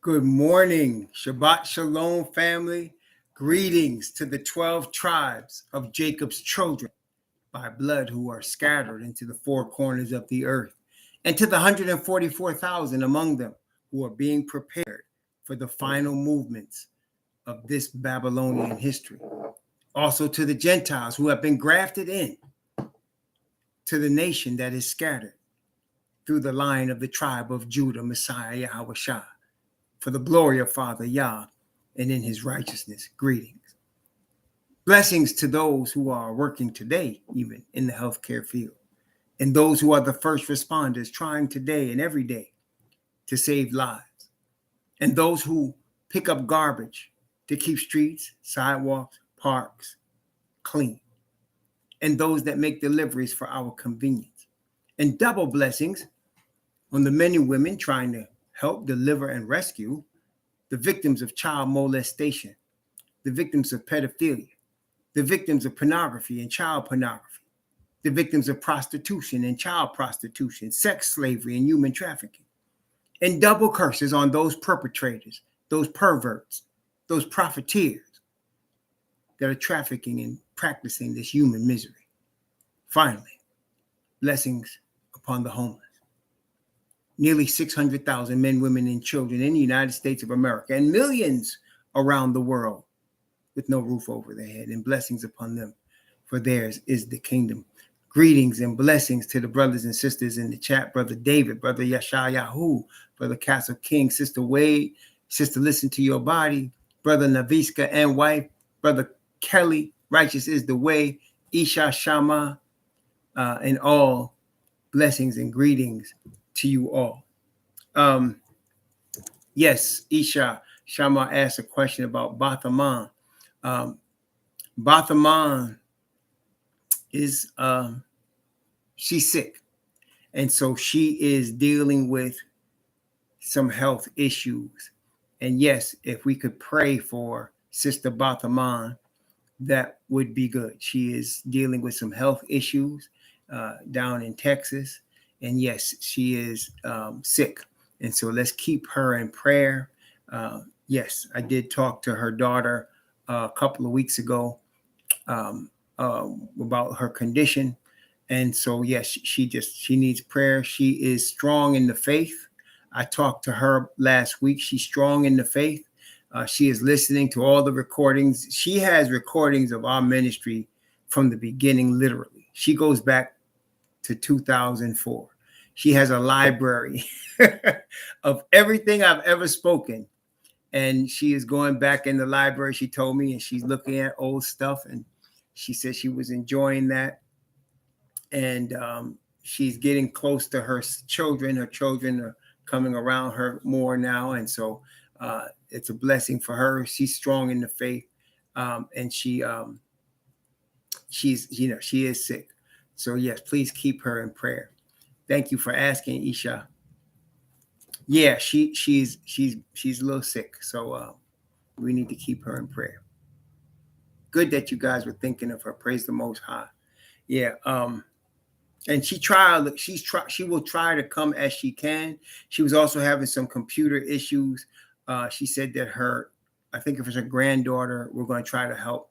Good morning, Shabbat Shalom family. Greetings to the 12 tribes of Jacob's children by blood who are scattered into the four corners of the earth, and to the 144,000 among them who are being prepared for the final movements of this Babylonian history. Also to the Gentiles who have been grafted in to the nation that is scattered through the line of the tribe of Judah, Messiah Yahweh Shah, for the glory of Father Yah, and in his righteousness. Greetings. Blessings to those who are working today, even in the healthcare field, and those who are the first responders trying today and every day to save lives, and those who pick up garbage to keep streets, sidewalks, parks clean, and those that make deliveries for our convenience. And double blessings on the men and women trying to help deliver and rescue the victims of child molestation, the victims of pedophilia, the victims of pornography and child pornography, the victims of prostitution and child prostitution, sex slavery and human trafficking. And double curses on those perpetrators, those perverts, those profiteers that are trafficking and practicing this human misery. Finally, blessings upon the homeless. Nearly 600,000 men, women, and children in the United States of America, and millions around the world with no roof over their head, and blessings upon them, for theirs is the kingdom. Greetings and blessings to the brothers and sisters in the chat, Brother David, Brother Yashayahu, Brother Castle King, Sister Wade, Sister Listen to Your Body, Brother Naviska and wife, Brother Kelly, Righteous is the Way, Isha Shama, and all blessings and greetings to you all. Yes, Isha Shama asked a question about Bathaman. Bathaman is she's sick, and so she is dealing with some health issues. And yes, if we could pray for Sister Bathaman, that would be good. She is dealing with some health issues down in Texas. And yes, she is sick. And so let's keep her in prayer. Yes, I did talk to her daughter a couple of weeks ago about her condition. And so, yes, she needs prayer. She is strong in the faith. I talked to her last week. She's strong in the faith. She is listening to all the recordings. She has recordings of our ministry from the beginning, literally. She goes back to 2004. She has a library of everything I've ever spoken. And she is going back in the library, she told me, and she's looking at old stuff. And she said she was enjoying that. And she's getting close to her children. Her children are coming around her more now. And so it's a blessing for her. She's strong in the faith. And she is sick. So yes, please keep her in prayer. Thank you for asking, Isha. Yeah, she's a little sick, so we need to keep her in prayer. Good that you guys were thinking of her. Praise the Most High. Yeah, and she will try to come as she can. She was also having some computer issues. She said that I think it was her granddaughter, we're going to try to help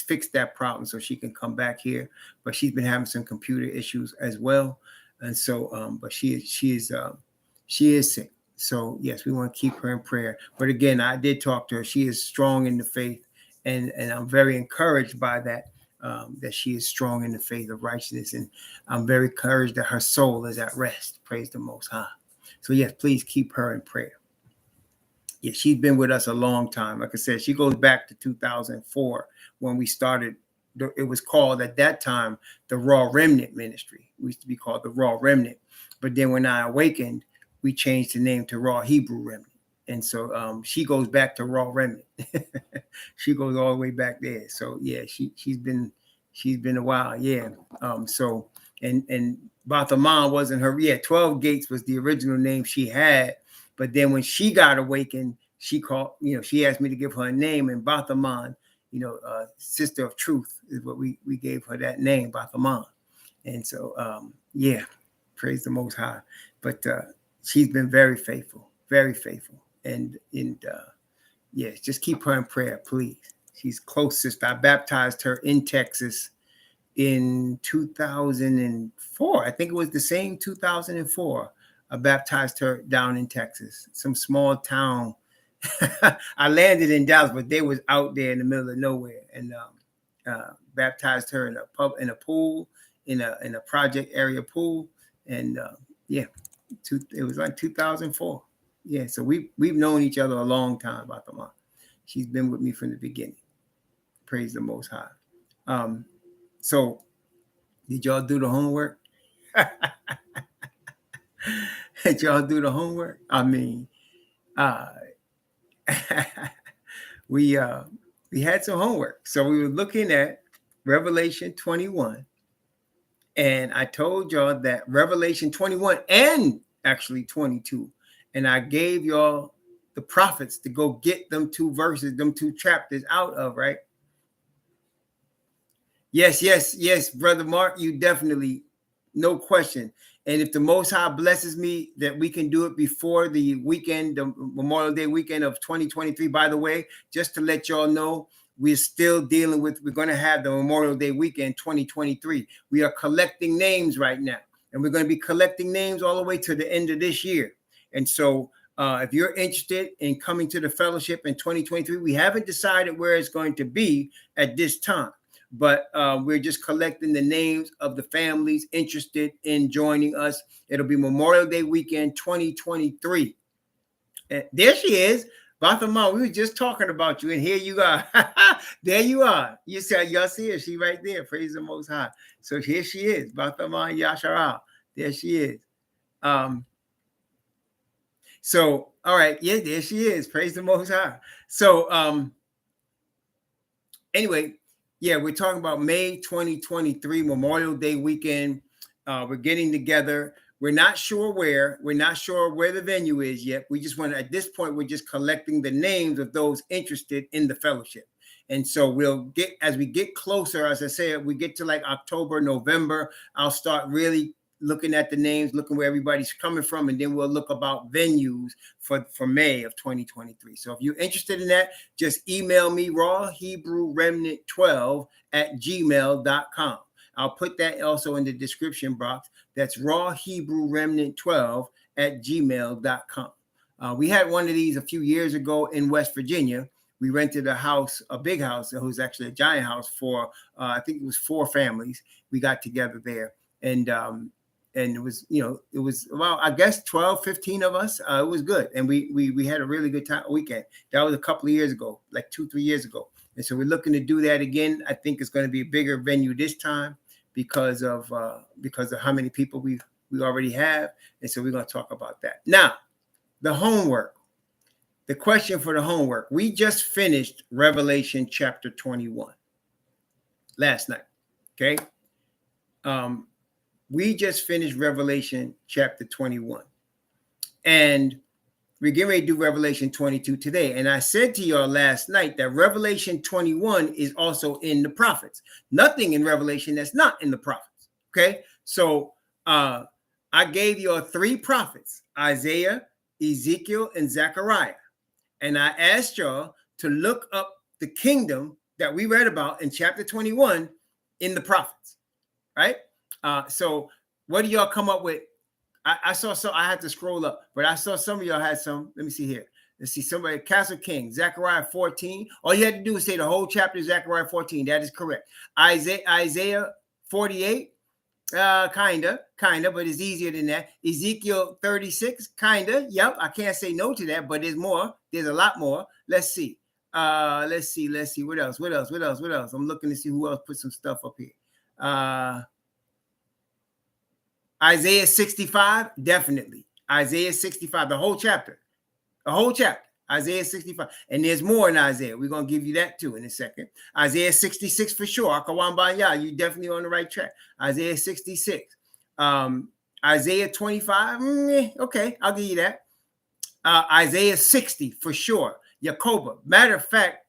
fix that problem so she can come back here. But she's been having some computer issues as well. And so, but she is sick. So yes, we want to keep her in prayer. But again, I did talk to her. She is strong in the faith, and I'm very encouraged by that. That she is strong in the faith of righteousness, and I'm very encouraged that her soul is at rest. Praise the Most High. So yes, please keep her in prayer. Yeah, she's been with us a long time. Like I said, she goes back to 2004 when we started. It was called at that time the Raw Remnant Ministry. We used to be called the Raw Remnant. But then when I awakened, we changed the name to Raw Hebrew Remnant. And so she goes back to Raw Remnant. She goes all the way back there. So yeah, she's been a while. Yeah. So and Bathaman wasn't her. Yeah, 12 Gates was the original name she had. But then when she got awakened, she asked me to give her a name, and Bathaman, Sister of Truth is what we gave her, that name, Bathaman. And so, yeah, praise the Most High. But she's been very faithful, very faithful. And yeah, just keep her in prayer, please. She's close sister. I baptized her in Texas in 2004. I think it was the same 2004. I baptized her down in Texas, some small town. I landed in Dallas, but they was out there in the middle of nowhere, and baptized her in a pool, in a project area pool, and yeah, it was like 2004. Yeah, so we've known each other a long time, Fatima. She's been with me from the beginning. Praise the Most High. So did y'all do the homework? Did y'all do the homework? I mean, we had some homework. So we were looking at Revelation 21. And I told y'all that Revelation 21 and actually 22. And I gave y'all the prophets to go get them two verses, them two chapters out of, right? Yes, Brother Mark, you definitely, no question. And if the Most High blesses me that we can do it before the weekend, the Memorial Day weekend of 2023, by the way, just to let y'all know, we're still dealing with, we're going to have the Memorial Day weekend 2023. We are collecting names right now, and we're going to be collecting names all the way to the end of this year. And so if you're interested in coming to the fellowship in 2023, we haven't decided where it's going to be at this time. But we're just collecting the names of the families interested in joining us. It'll be Memorial Day weekend 2023. And there she is. Fatima, we were just talking about you, and here you are. There you are. You said, y'all see her. She right there. Praise the Most High. So here she is. Fatima Yashara. There she is. So, all right. Yeah, there she is. Praise the Most High. So, anyway, yeah, we're talking about May 2023, Memorial Day weekend. We're getting together. We're not sure where. We're not sure where the venue is yet. We just want to, at this point, we're just collecting the names of those interested in the fellowship. And so we'll get, as we get closer, as I said, we get to like October, November, I'll start really looking at the names, looking where everybody's coming from, and then we'll look about venues for May of 2023. So if you're interested in that, just email me rawhebrewremnant12@gmail.com. I'll put that also in the description box. That's rawhebrewremnant12@gmail.com. We had one of these a few years ago in West Virginia. We rented a house, a big house. It was actually a giant house for, I think it was 4 families. We got together there. And it was, it was about, I guess, 12, 15 of us. It was good. And we had a really good time weekend. That was a couple of years ago, like 2-3 years ago. And so we're looking to do that again. I think it's going to be a bigger venue this time because of how many people we already have. And so we're going to talk about that. Now, the homework. The question for the homework. We just finished Revelation chapter 21 last night. Okay. We just finished Revelation chapter 21. And we're getting ready to do Revelation 22 today. And I said to y'all last night that Revelation 21 is also in the prophets. Nothing in Revelation that's not in the prophets. Okay. So I gave y'all 3 prophets, Isaiah, Ezekiel, and Zechariah. And I asked y'all to look up the kingdom that we read about in chapter 21 in the prophets, right? So what do y'all come up with? I saw some, I had to scroll up, but I saw some of y'all had some. Let me see here. Let's see, somebody, Castle King, Zechariah 14. All you had to do is say the whole chapter of Zechariah 14. That is correct. Isaiah 48. Kinda, but it's easier than that. Ezekiel 36, kinda. Yep, I can't say no to that, but there's more. There's a lot more. Let's see. Let's see. What else? I'm looking to see who else put some stuff up here. Isaiah 65, definitely. Isaiah 65, the whole chapter. Isaiah 65. And there's more in Isaiah. We're going to give you that too in a second. Isaiah 66 for sure. Akawambaya, you definitely on the right track. Isaiah 66. Isaiah 25. Okay, I'll give you that. Isaiah 60 for sure. Jacoba. Matter of fact,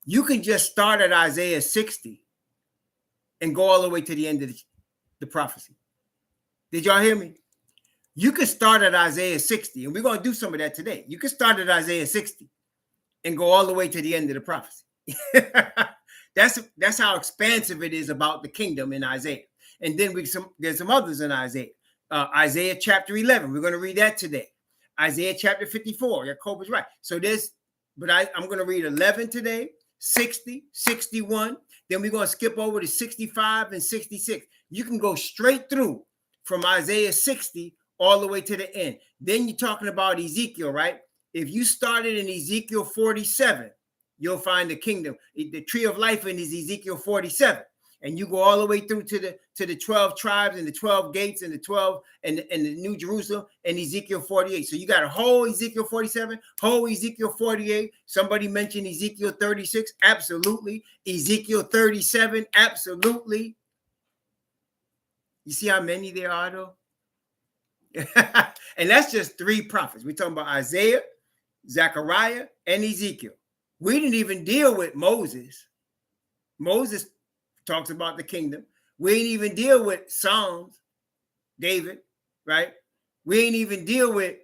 you can just start at Isaiah 60 and go all the way to the end of the prophecy. Did y'all hear me? You can start at Isaiah 60, and we're going to do some of that today. You can start at Isaiah 60 and go all the way to the end of the prophecy. That's how expansive it is about the kingdom in Isaiah. And then there's some others in Isaiah. Isaiah chapter 11. We're going to read that today. Isaiah chapter 54. Jacob is right. So I'm going to read 11 today, 60, 61. Then we're going to skip over to 65 and 66. You can go straight through from Isaiah 60 all the way to the end. Then you're talking about Ezekiel, right? If you started in Ezekiel 47, you'll find the kingdom. The tree of life in is Ezekiel 47. And you go all the way through to the 12 tribes and the 12 gates and the 12 and the New Jerusalem and Ezekiel 48. So you got a whole Ezekiel 47, whole Ezekiel 48. Somebody mentioned Ezekiel 36. Absolutely. Ezekiel 37. Absolutely. You see how many there are, though? And that's just 3 prophets. We're talking about Isaiah, Zechariah, and Ezekiel. We didn't even deal with Moses. Moses talks about the kingdom. We ain't even deal with Psalms, David, right? We ain't even deal with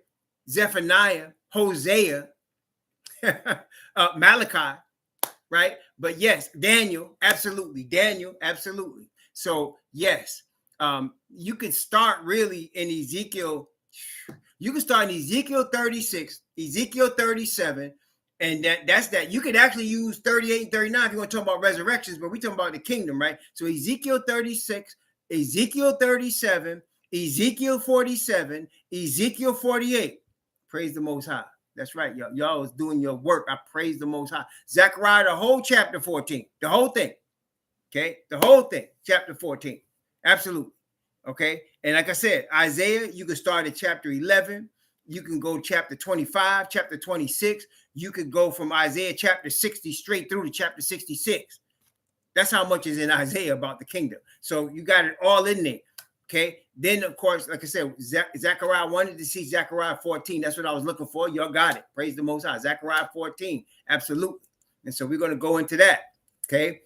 Zephaniah, Hosea, Malachi, right? But yes, Daniel, absolutely. So yes, you can start really in Ezekiel. You can start in Ezekiel 36, Ezekiel 37, and that's that. You could actually use 38 and 39 if you want to talk about resurrections, but we're talking about the kingdom, right? So Ezekiel 36, Ezekiel 37, Ezekiel 47, Ezekiel 48. Praise the Most High. That's right, y'all. Y'all was doing your work. I praise the Most High. Zechariah, the whole chapter 14, the whole thing. Okay, the whole thing, chapter 14. Absolutely. Okay. And like I said, Isaiah, you can start at chapter 11. You can go chapter 25, chapter 26. You could go from Isaiah chapter 60 straight through to chapter 66. That's how much is in Isaiah about the kingdom. So you got it all in there. Okay. Then, of course, like I said, Zechariah, wanted to see Zechariah 14. That's what I was looking for. Y'all got it. Praise the Most High. Zechariah 14. Absolutely. And so we're going to go into that. Okay.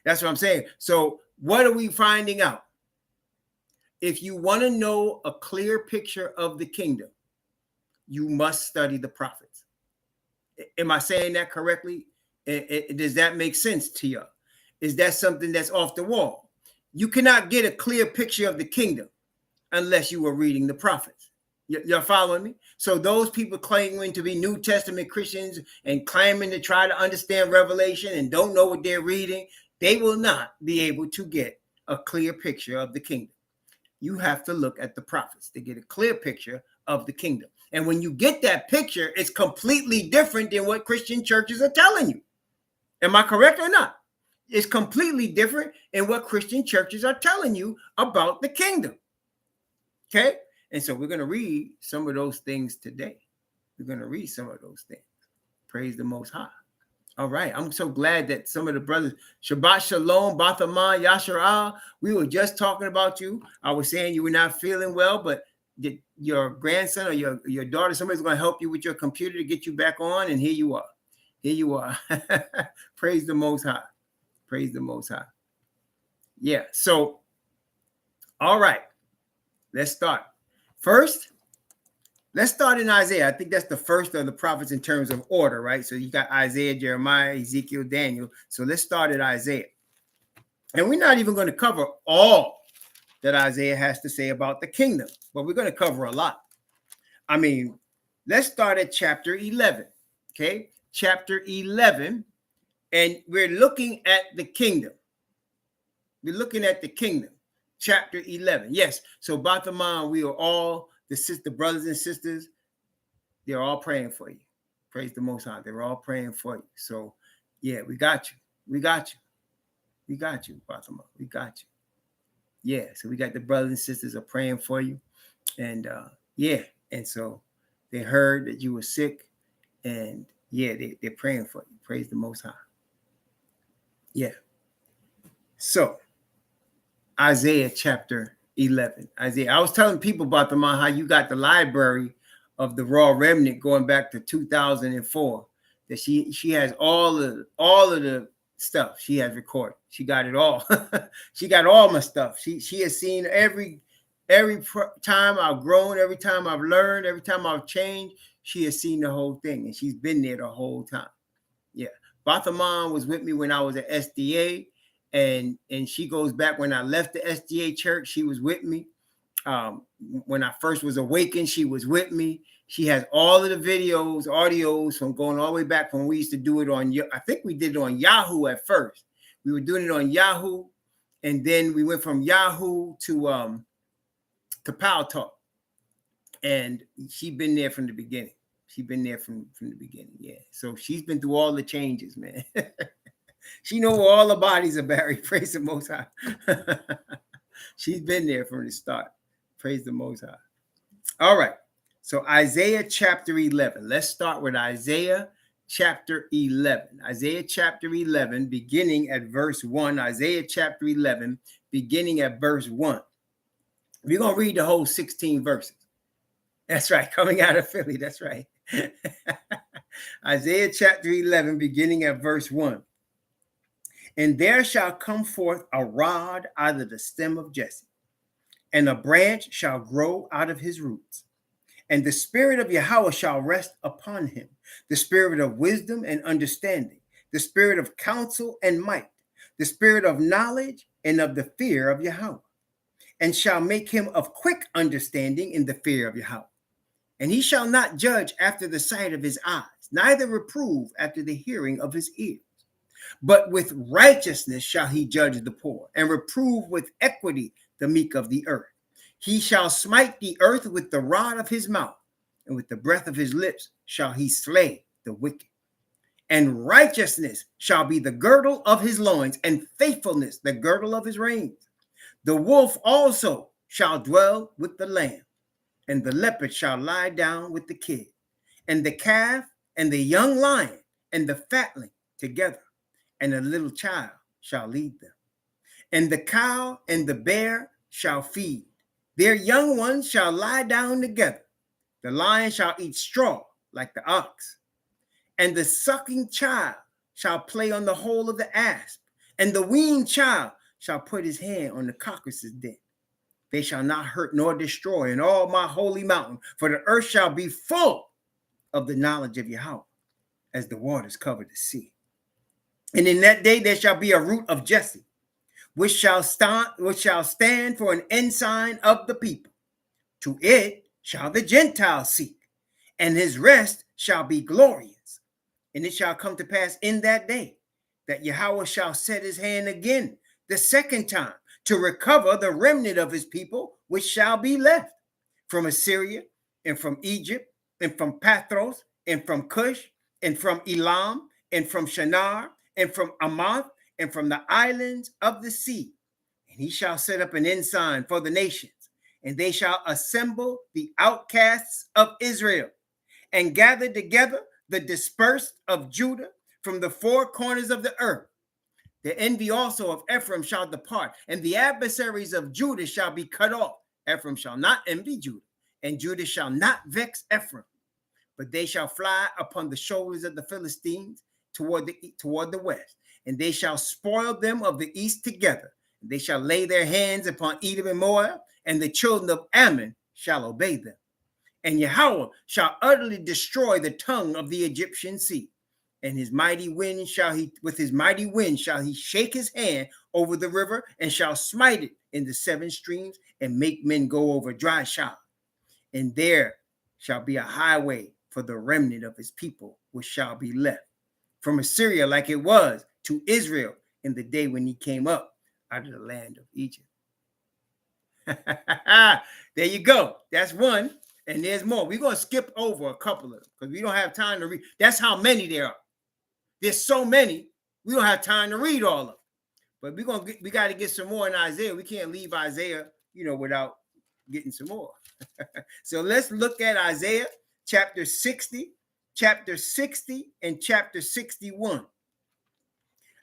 That's what I'm saying. So what are we finding out? If you want to know a clear picture of the kingdom, you must study the prophets. Am I saying that correctly? Does that make sense to you? Is that something that's off the wall? You cannot get a clear picture of the kingdom unless you are reading the prophets. You're following me? So those people claiming to be New Testament Christians and claiming to try to understand Revelation and don't know what they're reading, they will not be able to get a clear picture of the kingdom. You have to look at the prophets to get a clear picture of the kingdom. And when you get that picture, it's completely different than what Christian churches are telling you. Am I correct or not? It's completely different in what Christian churches are telling you about the kingdom. Okay? And so we're going to read some of those things today. We're going to read some of those things. Praise the Most High. All right. I'm so glad that some of the brothers, Shabbat Shalom, Bathaman, Yasharah, we were just talking about you. I was saying you were not feeling well, but your grandson or your daughter, somebody's going to help you with your computer to get you back on. And here you are. Here you are. Praise the Most High. Praise the Most High. Yeah. So, all right. Let's start. First, let's start in Isaiah. I think that's the first of the prophets in terms of order, right? So you got Isaiah, Jeremiah, Ezekiel, Daniel. So let's start at Isaiah. And we're not even going to cover all that Isaiah has to say about the kingdom, but we're going to cover a lot. I mean, let's start at chapter 11, okay? Chapter 11, and we're looking at the kingdom. We're looking at the kingdom. Chapter 11. Yes. So Bathaman, we are all the brothers and sisters. They're all praying for you. Praise the Most High. They're all praying for you. So yeah, we got you. We got you. We got you, Bathaman. We got you. Yeah. So we got the brothers and sisters are praying for you. And yeah. And so they heard that you were sick. And yeah, they're praying for you. Praise the Most High. Yeah. So Isaiah chapter 11. Isaiah. I was telling people about how you got the library of the Raw Remnant going back to 2004. That she has all of the stuff she has recorded. She got it all. She got all my stuff. She has seen every Every time I've grown, every time I've learned, every time I've changed, she has seen the whole thing, and she's been there the whole time. Yeah. Bathaman was with me when I was at SDA, and she goes back when I left the SDA church. She was with me. When I first was awakened, she was with me. She has all of the videos, audios from going all the way back when we used to do it on, I think we did it on Yahoo at first. We were doing it on Yahoo, and then we went from Yahoo to Power Talk. And she's been there from the beginning. She's been there from the beginning. Yeah. So she's been through all the changes, man. She knows where all the bodies are buried. Praise the Most High. She's been there from the start. Praise the Most High. All right. So Isaiah chapter 11. Let's start with Isaiah chapter 11. Isaiah chapter 11, beginning at verse 1. Isaiah chapter 11, beginning at verse 1. We're going to read the whole 16 verses. That's right. Coming out of Philly. That's right. Isaiah chapter 11, beginning at verse 1. And there shall come forth a rod out of the stem of Jesse, and a branch shall grow out of his roots. And the spirit of Yahweh shall rest upon him, the spirit of wisdom and understanding, the spirit of counsel and might, the spirit of knowledge and of the fear of Yahweh, and shall make him of quick understanding in the fear of Yahweh. And he shall not judge after the sight of his eyes, neither reprove after the hearing of his ears. But with righteousness shall he judge the poor, and reprove with equity the meek of the earth. He shall smite the earth with the rod of his mouth, and with the breath of his lips shall he slay the wicked. And righteousness shall be the girdle of his loins, and faithfulness the girdle of his reins. The wolf also shall dwell with the lamb, and the leopard shall lie down with the kid, and the calf and the young lion and the fatling together, and a little child shall lead them. And the cow and the bear shall feed. Their young ones shall lie down together. The lion shall eat straw like the ox. And the sucking child shall play on the hole of the asp. And the weaned child shall put his hand on the cockatrice's den. They shall not hurt nor destroy in all my holy mountain, for the earth shall be full of the knowledge of Yahweh, as the waters cover the sea. And in that day there shall be a root of Jesse, which shall stand for an ensign of the people. To it shall the Gentiles seek, and his rest shall be glorious. And it shall come to pass in that day that Yahweh shall set his hand again the second time to recover the remnant of his people, which shall be left from Assyria, and from Egypt, and from Pathros, and from Cush, and from Elam, and from Shinar, and from Amath, and from the islands of the sea. And he shall set up an ensign for the nations, and they shall assemble the outcasts of Israel, and gather together the dispersed of Judah from the four corners of the earth. The envy also of Ephraim shall depart, and the adversaries of Judah shall be cut off. Ephraim shall not envy Judah, and Judah shall not vex Ephraim, but they shall fly upon the shoulders of the Philistines toward the west, and they shall spoil them of the east together. And they shall lay their hands upon Edom and Moab, and the children of Ammon shall obey them. And Yahweh shall utterly destroy the tongue of the Egyptian sea. And his mighty wind with his mighty wind shall he shake his hand over the river, and shall smite it in the seven streams, and make men go over dry shod. And there shall be a highway for the remnant of his people, which shall be left from Assyria, like it was to Israel in the day when he came up out of the land of Egypt. There you go. That's one. And there's more. We're going to skip over a couple of them because we don't have time to read. That's how many there are. There's so many, we don't have time to read all of them. But we got to get some more in Isaiah. We can't leave Isaiah, without getting some more. So let's look at Isaiah chapter 60, and chapter 61.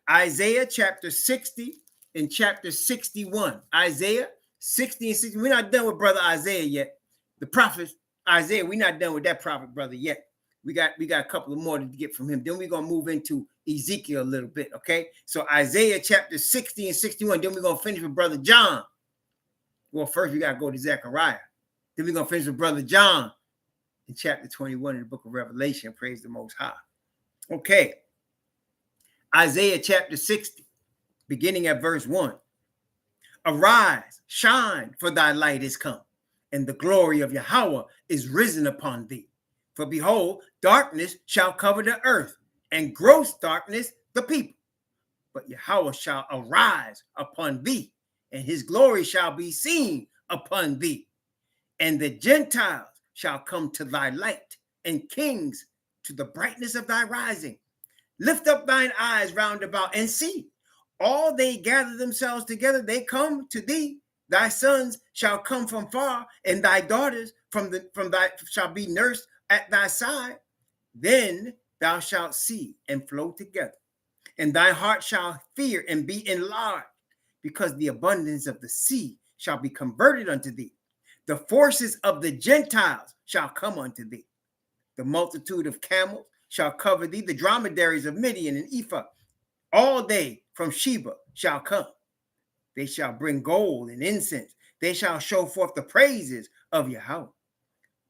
Isaiah chapter 60 and chapter 61. Isaiah 60 and 60. We're not done with brother Isaiah yet. The prophet Isaiah, we're not done with that prophet brother yet. We got a couple of more to get from him. Then we're going to move into Ezekiel a little bit, okay? So Isaiah chapter 60 and 61. Then we're going to finish with brother John. Well, first we got to go to Zechariah. Then we're going to finish with Brother John in chapter 21 in the book of Revelation. Praise the Most High. Okay. Isaiah chapter 60, beginning at verse 1. Arise, shine, for thy light is come, and the glory of Yahweh is risen upon thee. For behold, darkness shall cover the earth, and gross darkness the people. But Yahweh shall arise upon thee, and his glory shall be seen upon thee. And the Gentiles shall come to thy light, and kings to the brightness of thy rising. Lift up thine eyes round about and see. All they gather themselves together, they come to thee. Thy sons shall come from far, and thy daughters from thy shall be nursed at thy side. Then thou shalt see and flow together, and thy heart shall fear and be enlarged, because the abundance of the sea shall be converted unto thee. The forces of the Gentiles shall come unto thee. The multitude of camels shall cover thee, the dromedaries of Midian and Ephah. All they from Sheba shall come. They shall bring gold and incense. They shall show forth the praises of Yahweh.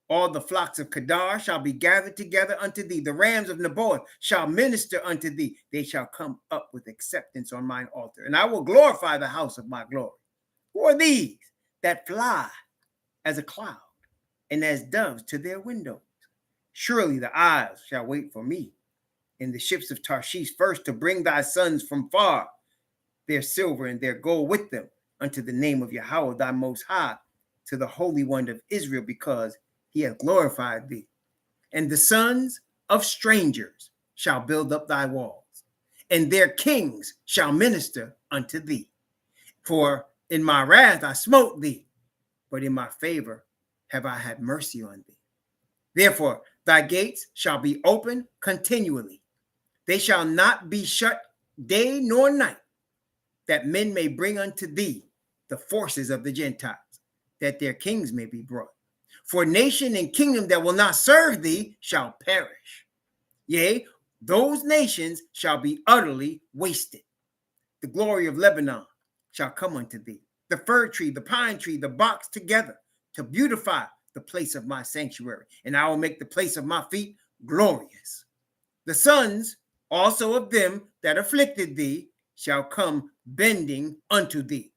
All the flocks of Kedar shall be gathered together unto thee. The rams of Naboth shall minister unto thee. They shall come up with acceptance on mine altar, and I will glorify the house of my glory. Who are these that fly as a cloud and as doves to their windows? Surely the isles shall wait for me, and the ships of Tarshish first, to bring thy sons from far, their silver and their gold with them, unto the name of Yahweh thy most high, to the Holy One of Israel, because he hath glorified thee. And the sons of strangers shall build up thy walls, and their kings shall minister unto thee. For in my wrath I smote thee, but in my favor have I had mercy on thee. Therefore thy gates shall be open continually. They shall not be shut day nor night, that men may bring unto thee the forces of the Gentiles, that their kings may be brought. For nation and kingdom that will not serve thee shall perish. Yea, those nations shall be utterly wasted. The glory of Lebanon shall come unto thee, the fir tree, the pine tree, the box together, to beautify the place of my sanctuary, and I will make the place of my feet glorious. The sons also of them that afflicted thee shall come bending unto thee,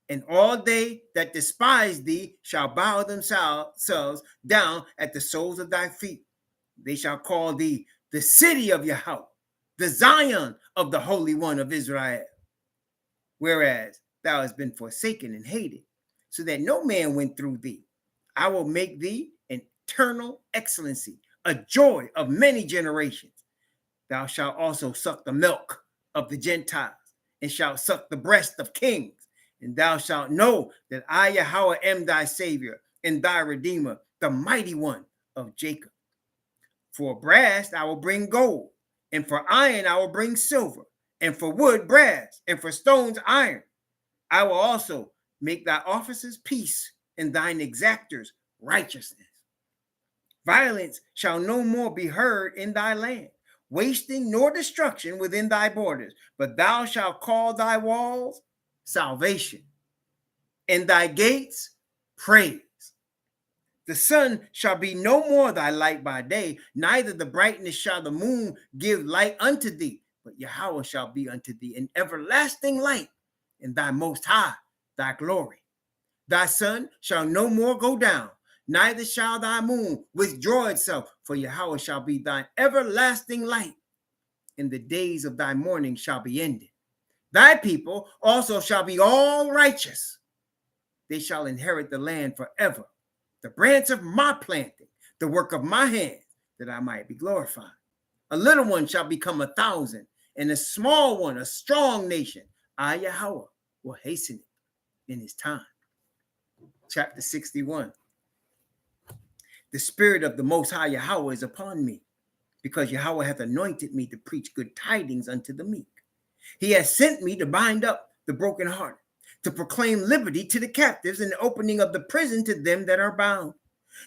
and all they that despise thee shall bow themselves down at the soles of thy feet. They shall call thee the city of Yahweh, the Zion of the Holy One of Israel. Whereas thou hast been forsaken and hated, so that no man went through thee. I will make thee an eternal excellency, a joy of many generations. Thou shalt also suck the milk of the Gentiles, and shalt suck the breast of kings. And thou shalt know that I, Yahweh, am thy Savior and thy Redeemer, the mighty one of Jacob. For brass I will bring gold, and for iron I will bring silver, and for wood brass, and for stones iron. I will also make thy officers peace, and thine exactors righteousness. Violence shall no more be heard in thy land, wasting nor destruction within thy borders, but thou shalt call thy walls salvation, and thy gates praise. The sun shall be no more thy light by day, neither the brightness shall the moon give light unto thee, but Yahweh shall be unto thee an everlasting light, and thy most high thy glory. Thy sun shall no more go down, neither shall thy moon withdraw itself, for Yahweh shall be thine everlasting light, and the days of thy mourning shall be ended. Thy people also shall be all righteous. They shall inherit the land forever, the branch of my planting, the work of my hands, that I might be glorified. A little one shall become 1,000, and a small one a strong nation. I, Yahweh, will hasten it in his time. Chapter 61. The Spirit of the Most High Yahweh is upon me, because Yahweh hath anointed me to preach good tidings unto the meek. He has sent me to bind up the brokenhearted, to proclaim liberty to the captives, and the opening of the prison to them that are bound,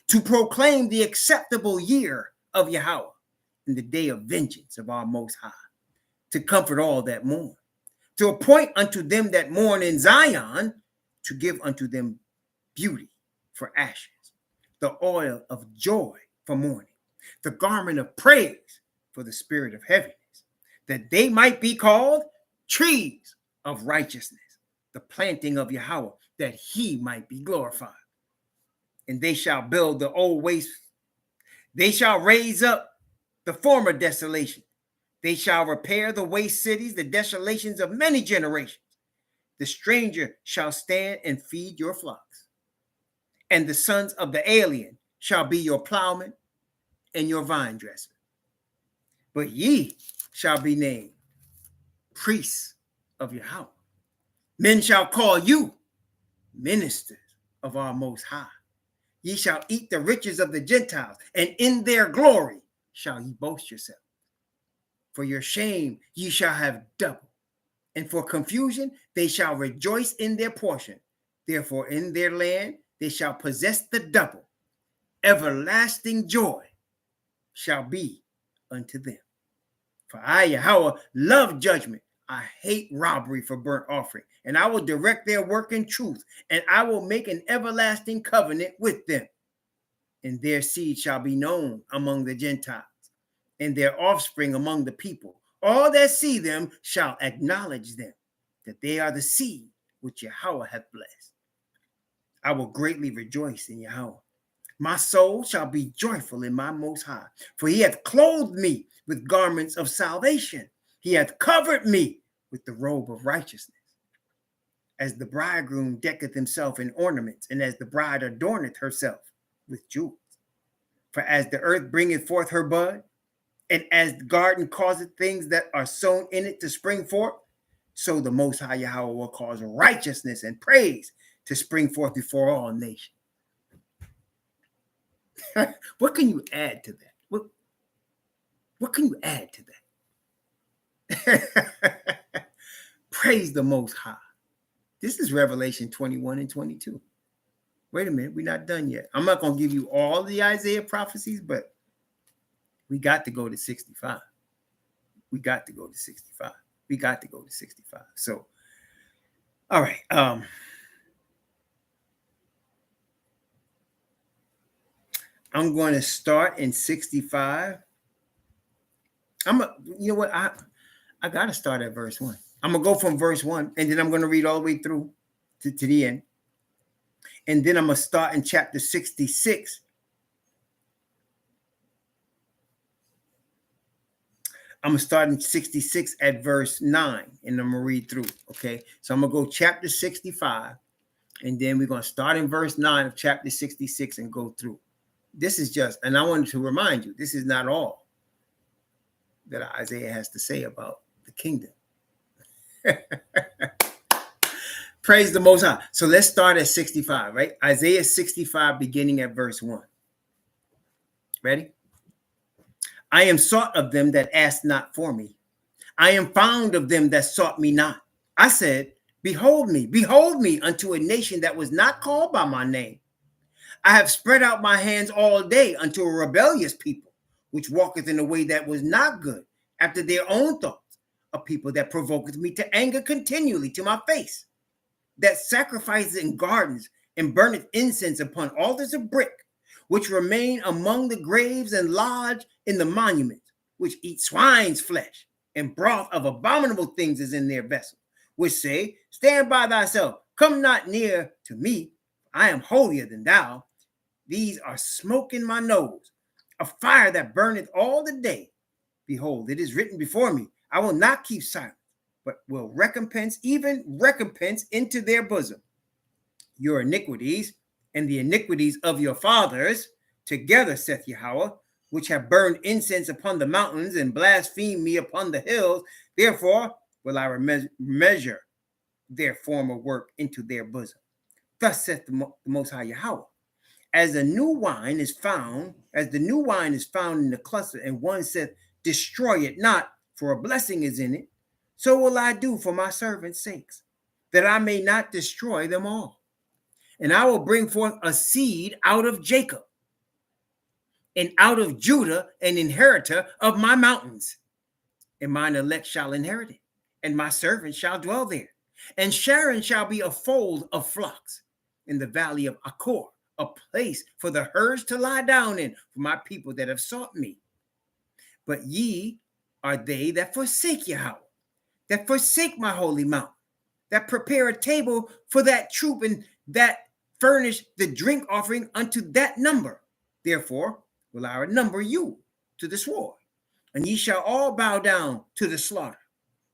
to proclaim the acceptable year of Yahweh, and the day of vengeance of our Most High, to comfort all that mourn, to appoint unto them that mourn in Zion, to give unto them beauty for ashes, the oil of joy for mourning, the garment of praise for the spirit of heaviness, that they might be called trees of righteousness, the planting of Yahweh, that he might be glorified. And they shall build the old waste. They shall raise up the former desolation. They shall repair the waste cities, the desolations of many generations. The stranger shall stand and feed your flocks, and the sons of the alien shall be your plowmen and your vine dresser. But ye shall be named priests of Yahweh. Men shall call you ministers of our Most High. Ye shall eat the riches of the Gentiles, and in their glory shall ye boast yourself. For your shame ye shall have double, and for confusion they shall rejoice in their portion. Therefore in their land they shall possess the double. Everlasting joy shall be unto them. For I, Yahweh, love judgment. I hate robbery for burnt offering, and I will direct their work in truth, and I will make an everlasting covenant with them. And their seed shall be known among the Gentiles, and their offspring among the people. All that see them shall acknowledge them, that they are the seed which Yahweh hath blessed. I will greatly rejoice in Yahweh. My soul shall be joyful in my Most High, for he hath clothed me with garments of salvation. He hath covered me with the robe of righteousness. As the bridegroom decketh himself in ornaments, and as the bride adorneth herself with jewels. For as the earth bringeth forth her bud, and as the garden causeth things that are sown in it to spring forth, so the Most High Yahweh will cause righteousness and praise to spring forth before all nations. What can you add to that? What can you add to that? Praise the Most High. This is Revelation 21 and 22. Wait a minute, we're not done yet. I'm not going to give you all the Isaiah prophecies, but we got to go to 65. We got to go to 65. We got to go to 65. So, all right. I'm going to start in 65. You know what? I got to start at verse 1. I'm going to go from verse 1, and then I'm going to read all the way through to the end. And then I'm going to start in chapter 66. I'm going to start in 66 at verse 9, and I'm going to read through, okay? So I'm going to go chapter 65, and then we're going to start in verse 9 of chapter 66 and go through. This is just, and I wanted to remind you, this is not all that Isaiah has to say about the kingdom. Praise the Most High. So let's start at 65, right? Isaiah 65, beginning at verse 1. Ready? I am sought of them that asked not for me. I am found of them that sought me not. I said, behold me unto a nation that was not called by my name. I have spread out my hands all day unto a rebellious people, which walketh in a way that was not good, after their own thoughts, a people that provoketh me to anger continually to my face, that sacrifices in gardens and burneth incense upon altars of brick, which remain among the graves and lodge in the monuments, which eat swine's flesh, and broth of abominable things is in their vessel, which say, stand by thyself, come not near to me, I am holier than thou. These are smoke in my nose, a fire that burneth all the day. Behold, it is written before me, I will not keep silent, but will recompense into their bosom your iniquities and the iniquities of your fathers, together, saith Yahweh, which have burned incense upon the mountains and blasphemed me upon the hills. Therefore will I measure their former work into their bosom. Thus saith the Most High Yahweh. As the new wine is found in the cluster, and one saith, destroy it not, for a blessing is in it, so will I do for my servants' sakes, that I may not destroy them all. And I will bring forth a seed out of Jacob, and out of Judah an inheritor of my mountains. And mine elect shall inherit it, and my servants shall dwell there. And Sharon shall be a fold of flocks, in the valley of Achor, a place for the herds to lie down in, for my people that have sought me. But ye are they that forsake Yahweh, that forsake my holy mountain, that prepare a table for that troop, and that furnish the drink offering unto that number. Therefore will I number you to the sword, and ye shall all bow down to the slaughter.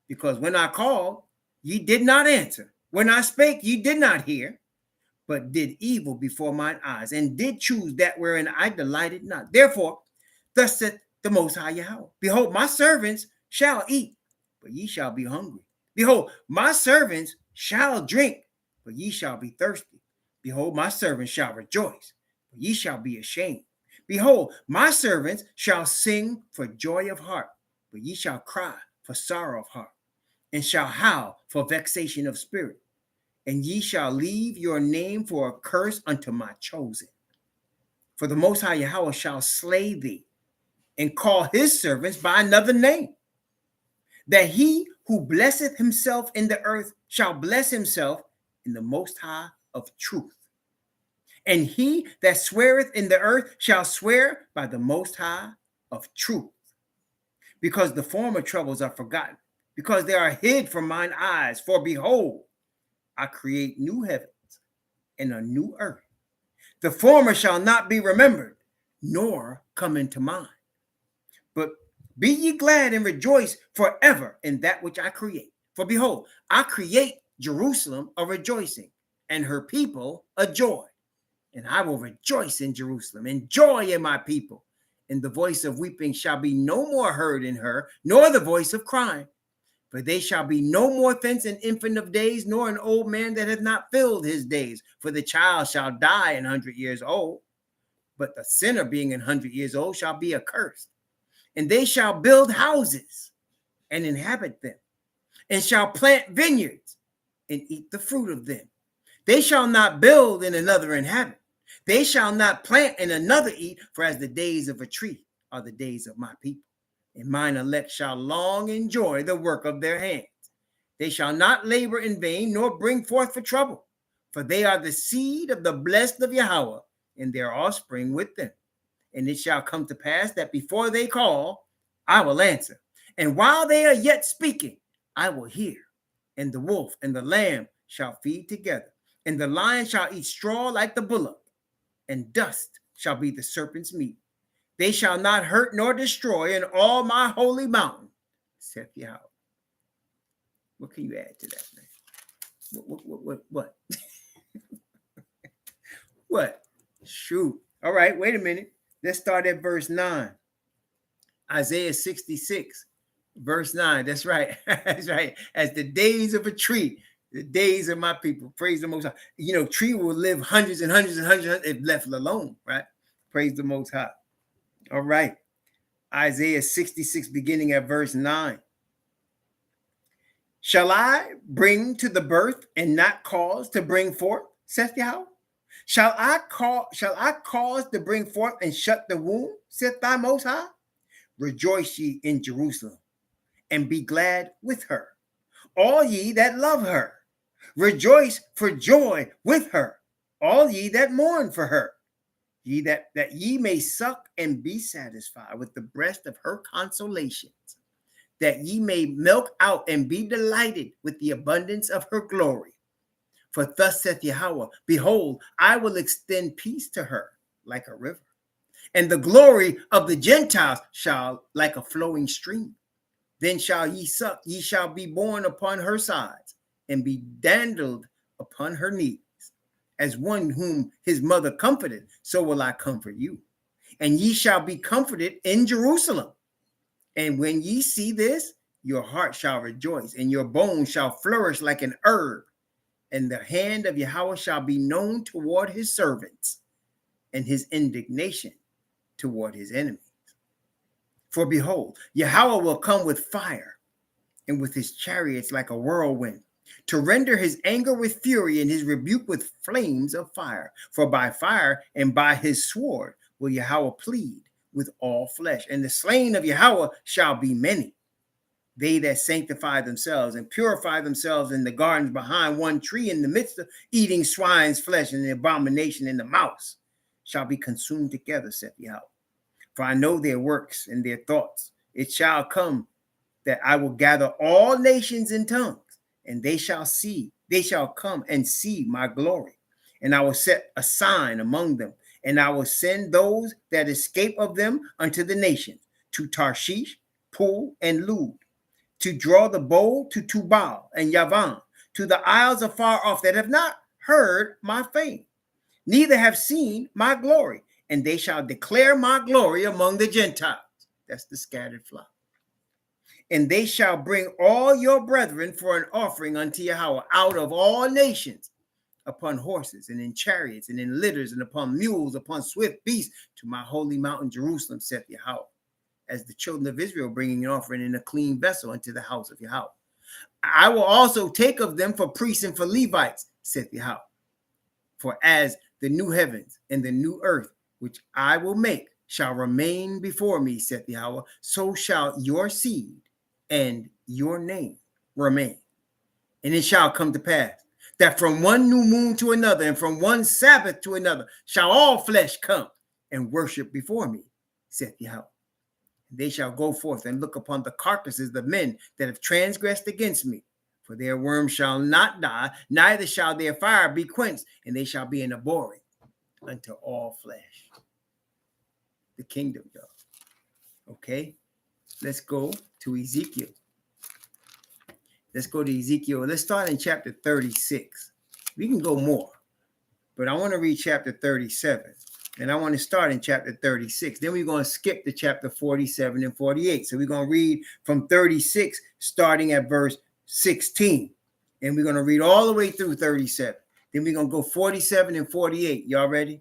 Because when I called, ye did not answer. When I spake, ye did not hear, but did evil before mine eyes, and did choose that wherein I delighted not. Therefore, thus saith the Most High Yahweh, behold, my servants shall eat, but ye shall be hungry. Behold, my servants shall drink, but ye shall be thirsty. Behold, my servants shall rejoice, but ye shall be ashamed. Behold, my servants shall sing for joy of heart, but ye shall cry for sorrow of heart, and shall howl for vexation of spirit. And ye shall leave your name for a curse unto my chosen. For the Most High Yahweh shall slay thee, and call his servants by another name, that he who blesseth himself in the earth shall bless himself in the Most High of truth. And he that sweareth in the earth shall swear by the Most High of truth. Because the former troubles are forgotten, because they are hid from mine eyes. For behold, I create new heavens and a new earth. The former shall not be remembered, nor come into mind. But be ye glad and rejoice forever in that which I create. For behold, I create Jerusalem a rejoicing, and her people a joy. And I will rejoice in Jerusalem, and joy in my people. And the voice of weeping shall be no more heard in her, nor the voice of crying. For they shall be no more thence an infant of days, nor an old man that hath not filled his days. For the child shall die 100 years old, but the sinner being 100 years old shall be accursed. And they shall build houses and inhabit them, and shall plant vineyards and eat the fruit of them. They shall not build and another inhabit. They shall not plant and another eat, for as the days of a tree are the days of my people. And mine elect shall long enjoy the work of their hands. They shall not labor in vain, nor bring forth for trouble, for they are the seed of the blessed of Yahweh, and their offspring with them. And it shall come to pass that before they call, I will answer. And while they are yet speaking, I will hear. And the wolf and the lamb shall feed together, and the lion shall eat straw like the bullock, and dust shall be the serpent's meat. They shall not hurt nor destroy in all my holy mountain, saith Yahweh. What can you add to that, man? What? What? Shoot. All right, wait a minute. Let's start at verse 9. Isaiah 66, verse 9. That's right. That's right. As the days of a tree, the days of my people. Praise the Most High. You know, tree will live hundreds and hundreds and hundreds if left alone, right? Praise the Most High. All right. Isaiah 66, beginning at verse 9. Shall I bring to the birth and not cause to bring forth, saith Yahweh? Shall I cause to bring forth and shut the womb, saith thy Most High? Rejoice ye in Jerusalem, and be glad with her, all ye that love her. Rejoice for joy with her, all ye that mourn for her. Ye that ye may suck and be satisfied with the breast of her consolations, that ye may milk out and be delighted with the abundance of her glory. For thus saith Yahweh, behold, I will extend peace to her like a river, and the glory of the Gentiles shall like a flowing stream. Then shall ye suck, ye shall be borne upon her sides, and be dandled upon her knees. As one whom his mother comforted, so will I comfort you. And ye shall be comforted in Jerusalem. And when ye see this, your heart shall rejoice, and your bones shall flourish like an herb. And the hand of Yahweh shall be known toward his servants, and his indignation toward his enemies. For behold, Yahweh will come with fire, and with his chariots like a whirlwind, to render his anger with fury and his rebuke with flames of fire. For by fire and by his sword will Yahweh plead with all flesh, and the slain of Yahweh shall be many. They that sanctify themselves and purify themselves in the gardens behind one tree in the midst of eating swine's flesh and the abomination in the mouse shall be consumed together, saith Yahweh. For I know their works and their thoughts. It shall come that I will gather all nations in tongues, and they shall come and see my glory. And I will set a sign among them, and I will send those that escape of them unto the nations, to Tarshish, Pul, and Lud, to draw the bow to Tubal and Yavan, to the isles afar off that have not heard my fame, neither have seen my glory, and they shall declare my glory among the Gentiles. That's the scattered flock. And they shall bring all your brethren for an offering unto Yahweh out of all nations, upon horses and in chariots and in litters and upon mules, upon swift beasts, to my holy mountain Jerusalem, saith Yahweh, as the children of Israel bringing an offering in a clean vessel unto the house of Yahweh. I will also take of them for priests and for Levites, saith Yahweh. For as the new heavens and the new earth, which I will make, shall remain before me, saith Yahweh, so shall your seed and your name remain. And it shall come to pass that from one new moon to another, and from one Sabbath to another, shall all flesh come and worship before me, saith Yahweh. They shall go forth and look upon the carcasses of men that have transgressed against me. For their worm shall not die, neither shall their fire be quenched, and they shall be an abhorring unto all flesh. The kingdom, y'all. Okay, let's go to Ezekiel. Let's go to Ezekiel. Let's start in chapter 36. We can go more, but I want to read chapter 37. And I want to start in chapter 36. Then we're going to skip to chapter 47 and 48. So we're going to read from 36, starting at verse 16. And we're going to read all the way through 37. Then we're going to go 47 and 48. Y'all ready?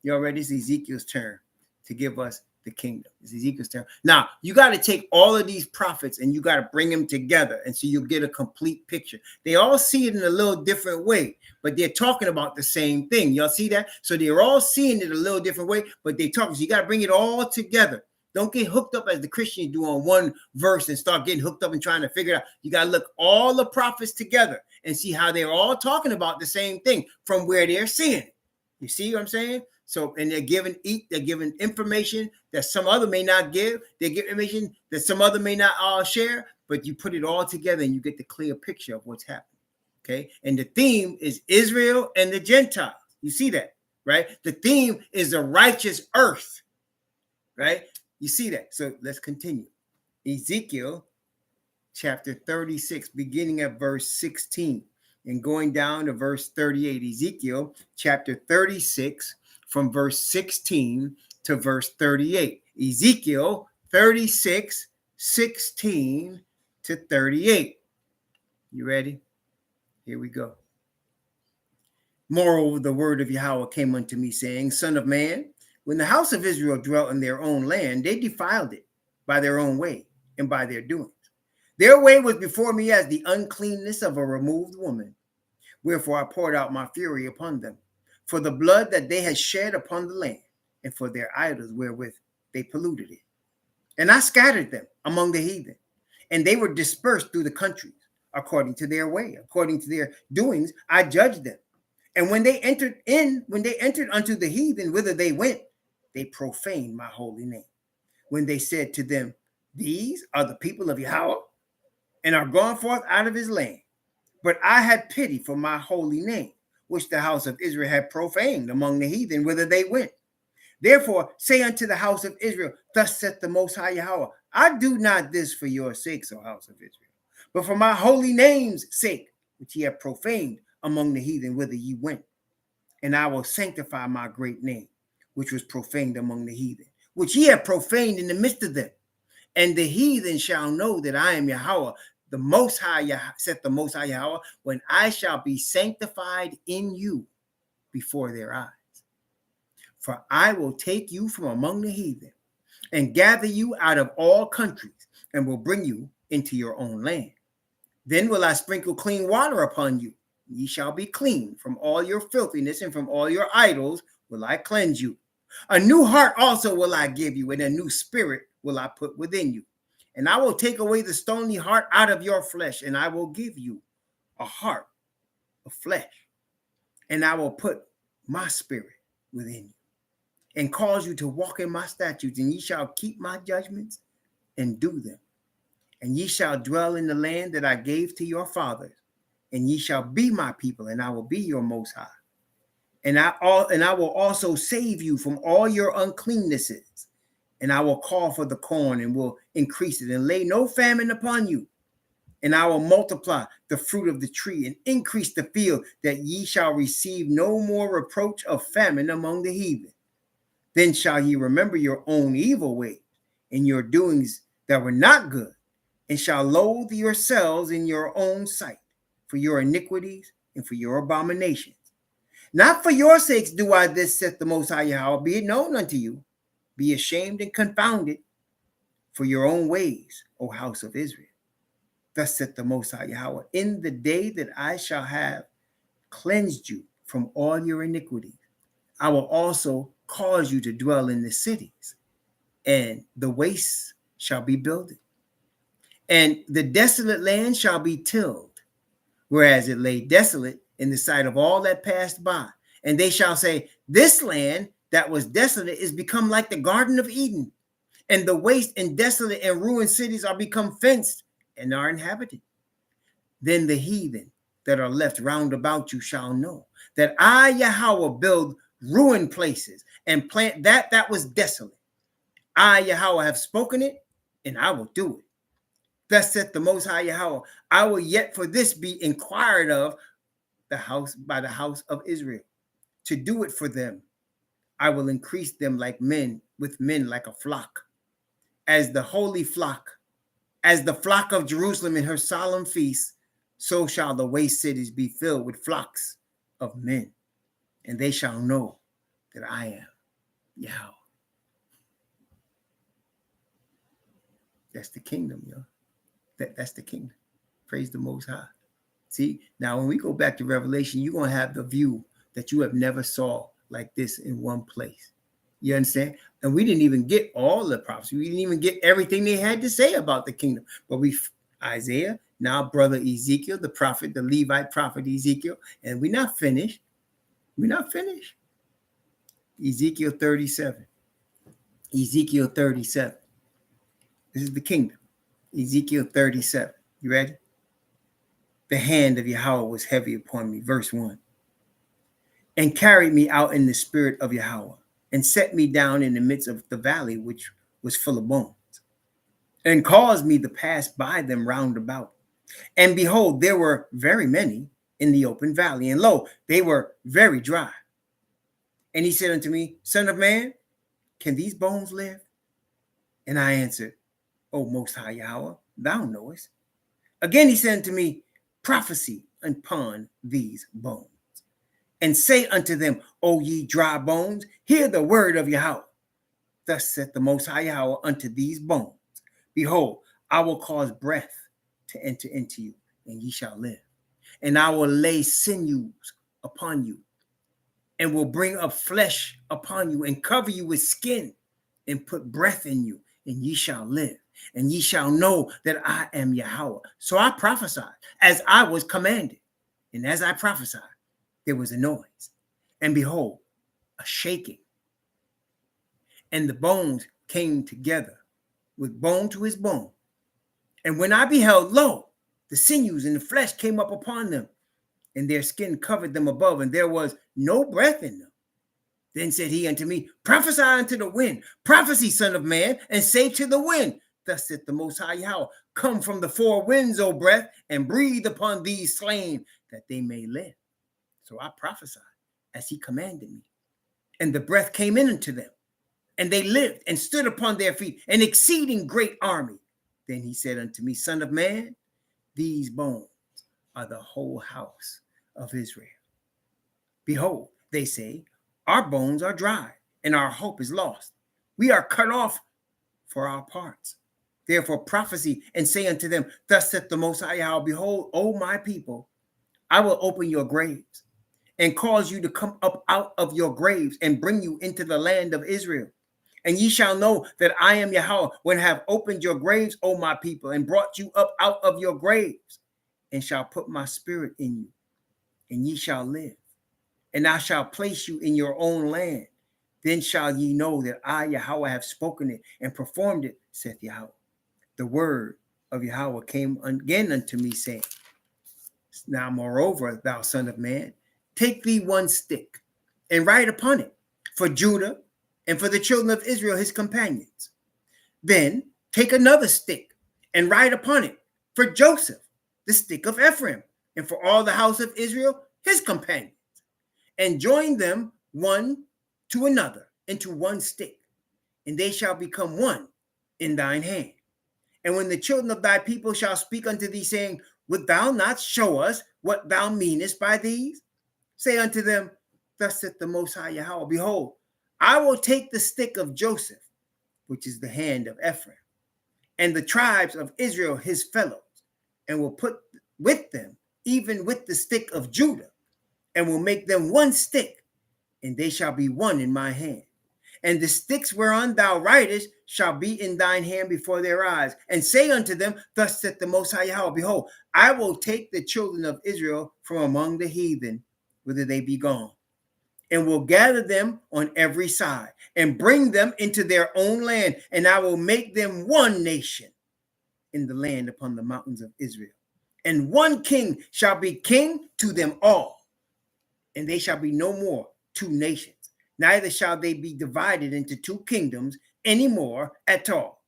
Y'all ready? It's Ezekiel's turn to give us the kingdom. It's Ezekiel's turn. Now, you got to take all of these prophets and you got to bring them together. And so you'll get a complete picture. They all see it in a little different way, but they're talking about the same thing. Y'all see that? So they're all seeing it a little different way, but they're talking. So you got to bring it all together. Don't get hooked up as the Christians do on one verse and start getting hooked up and trying to figure it out. You got to look all the prophets together and see how they're all talking about the same thing from where they're seeing it. You see what I'm saying? So, and they're giving information that some other may not give. They give information that some other may not share, but you put it all together and you get the clear picture of what's happening. Okay. And the theme is Israel and the Gentiles. You see that, right? The theme is the righteous earth, right? You see that. So let's continue. Ezekiel chapter 36, beginning at verse 16 and going down to verse 38. Ezekiel chapter 36, from verse 16 to verse 38. Ezekiel 36, 16 to 38. You ready? Here we go. Moreover, the word of Yahweh came unto me, saying, Son of man, when the house of Israel dwelt in their own land, they defiled it by their own way and by their doings. Their way was before me as the uncleanness of a removed woman. Wherefore I poured out my fury upon them, for the blood that they had shed upon the land, and for their idols wherewith they polluted it. And I scattered them among the heathen, and they were dispersed through the countries, according to their way, according to their doings, I judged them. And when they entered unto the heathen whither they went, they profaned my holy name. When they said to them, These are the people of Yahweh, and are gone forth out of his land. But I had pity for my holy name, which the house of Israel had profaned among the heathen whither they went. Therefore say unto the house of Israel, Thus saith the Most High Yahweh, I do not this for your sakes, O house of Israel, but for my holy name's sake, which ye have profaned among the heathen whither ye went. And I will sanctify my great name, which was profaned among the heathen, which ye have profaned in the midst of them. And the heathen shall know that I am Yahweh, the Most High, saith the Most High Yahweh, when I shall be sanctified in you before their eyes. For I will take you from among the heathen and gather you out of all countries and will bring you into your own land. Then will I sprinkle clean water upon you. Ye shall be clean from all your filthiness, and from all your idols will I cleanse you. A new heart also will I give you, and a new spirit will I put within you. And I will take away the stony heart out of your flesh, and I will give you a heart of flesh. And I will put my spirit within you, and cause you to walk in my statutes, and ye shall keep my judgments and do them. And ye shall dwell in the land that I gave to your fathers, and ye shall be my people, and I will be your most high. And I will also save you from all your uncleannesses, and I will call for the corn and will increase it, and lay no famine upon you. And I will multiply the fruit of the tree and increase the field, that ye shall receive no more reproach of famine among the heathen. Then shall ye remember your own evil ways and your doings that were not good, and shall loathe yourselves in your own sight for your iniquities and for your abominations. Not for your sakes do I this, saith the Most High Yahweh, be it known unto you. Be ashamed and confounded for your own ways, O house of Israel. Thus saith the Most High Yahweh, in the day that I shall have cleansed you from all your iniquities, I will also cause you to dwell in the cities, and the wastes shall be builded, and the desolate land shall be tilled, whereas it lay desolate in the sight of all that passed by. And they shall say, this land that was desolate is become like the Garden of Eden, and the waste and desolate and ruined cities are become fenced and are inhabited. Then the heathen that are left round about you shall know that I, Yahweh, build ruined places and plant that was desolate. I, Yahweh, have spoken it, and I will do it. Thus saith the Most High Yahweh, I will yet for this be inquired of the house by the house of Israel, to do it for them. I will increase them like men, with men like a flock, as the holy flock, as the flock of Jerusalem in her solemn feasts, so shall the waste cities be filled with flocks of men, and they shall know that I am Yahweh. That's the kingdom, yo. That's the kingdom. Praise the Most High. See, now when we go back to Revelation, you're going to have the view that you have never saw like this in one place. You understand? And we didn't even get all the prophecy. We didn't even get everything they had to say about the kingdom. But Isaiah, now brother Ezekiel, the prophet, the Levite prophet Ezekiel, and we're not finished. We're not finished. Ezekiel 37. Ezekiel 37. This is the kingdom. Ezekiel 37. You ready? The hand of Yahweh was heavy upon me. Verse 1. And carried me out in the spirit of Yahweh, and set me down in the midst of the valley, which was full of bones, and caused me to pass by them round about. And behold, there were very many in the open valley, and lo, they were very dry. And he said unto me, Son of man, can these bones live? And I answered, O Most High Yahweh, thou knowest. Again he said unto me, Prophesy upon these bones, and say unto them, O ye dry bones, hear the word of Yahweh. Thus saith the Most High Yahweh unto these bones, Behold, I will cause breath to enter into you, and ye shall live. And I will lay sinews upon you, and will bring up flesh upon you, and cover you with skin, and put breath in you, and ye shall live. And ye shall know that I am Yahweh. So I prophesied as I was commanded. And as I prophesied, there was a noise. And behold, a shaking. And the bones came together with bone to his bone. And when I beheld, lo, the sinews and the flesh came up upon them, and their skin covered them above, and there was no breath in them. Then said he unto me, Prophesy unto the wind, prophecy, son of man, and say to the wind, Thus saith the Most High Yahweh, Come from the four winds, O breath, and breathe upon these slain, that they may live. So I prophesied as he commanded me. And the breath came in unto them, and they lived and stood upon their feet, an exceeding great army. Then he said unto me, Son of man, these bones are the whole house of Israel. Behold, they say, our bones are dry, and our hope is lost. We are cut off for our parts. Therefore prophesy and say unto them, Thus saith the Most High Yahweh, Behold, O my people, I will open your graves, and cause you to come up out of your graves, and bring you into the land of Israel. And ye shall know that I am Yahweh, when I have opened your graves, O my people, and brought you up out of your graves, and shall put my spirit in you, and ye shall live. And I shall place you in your own land. Then shall ye know that I, Yahweh, have spoken it and performed it, saith Yahweh. The word of Yahweh came again unto me, saying, now moreover, thou son of man, take thee one stick, and write upon it, for Judah and for the children of Israel his companions. Then take another stick, and write upon it, for Joseph, the stick of Ephraim, and for all the house of Israel his companions. And join them one to another into one stick, and they shall become one in thine hand. And when the children of thy people shall speak unto thee, saying, wilt thou not show us what thou meanest by these? Say unto them, thus saith the Most High Yahweh, behold, I will take the stick of Joseph, which is the hand of Ephraim, and the tribes of Israel his fellows, and will put with them, even with the stick of Judah, and will make them one stick, and they shall be one in my hand. And the sticks whereon thou writest shall be in thine hand before their eyes. And say unto them, thus saith the Most High Yahweh, behold, I will take the children of Israel from among the heathen, whither they be gone, and will gather them on every side, and bring them into their own land, and I will make them one nation in the land upon the mountains of Israel. And one king shall be king to them all, and they shall be no more two nations. Neither shall they be divided into two kingdoms any more at all.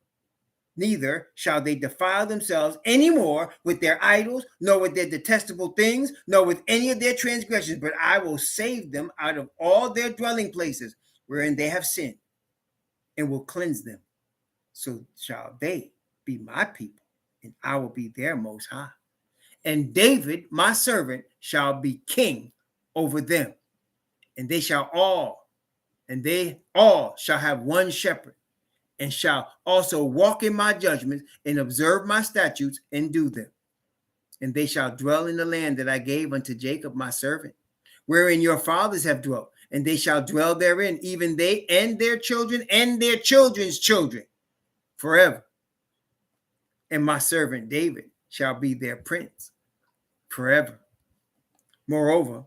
Neither shall they defile themselves any more with their idols, nor with their detestable things, nor with any of their transgressions, but I will save them out of all their dwelling places wherein they have sinned, and will cleanse them. So shall they be my people, and I will be their Most High. And David, my servant, shall be king over them, and they all shall have one shepherd, and shall also walk in my judgments, and observe my statutes, and do them. And they shall dwell in the land that I gave unto Jacob my servant, wherein your fathers have dwelt, and they shall dwell therein, even they and their children and their children's children, forever. And my servant David shall be their prince forever. Moreover,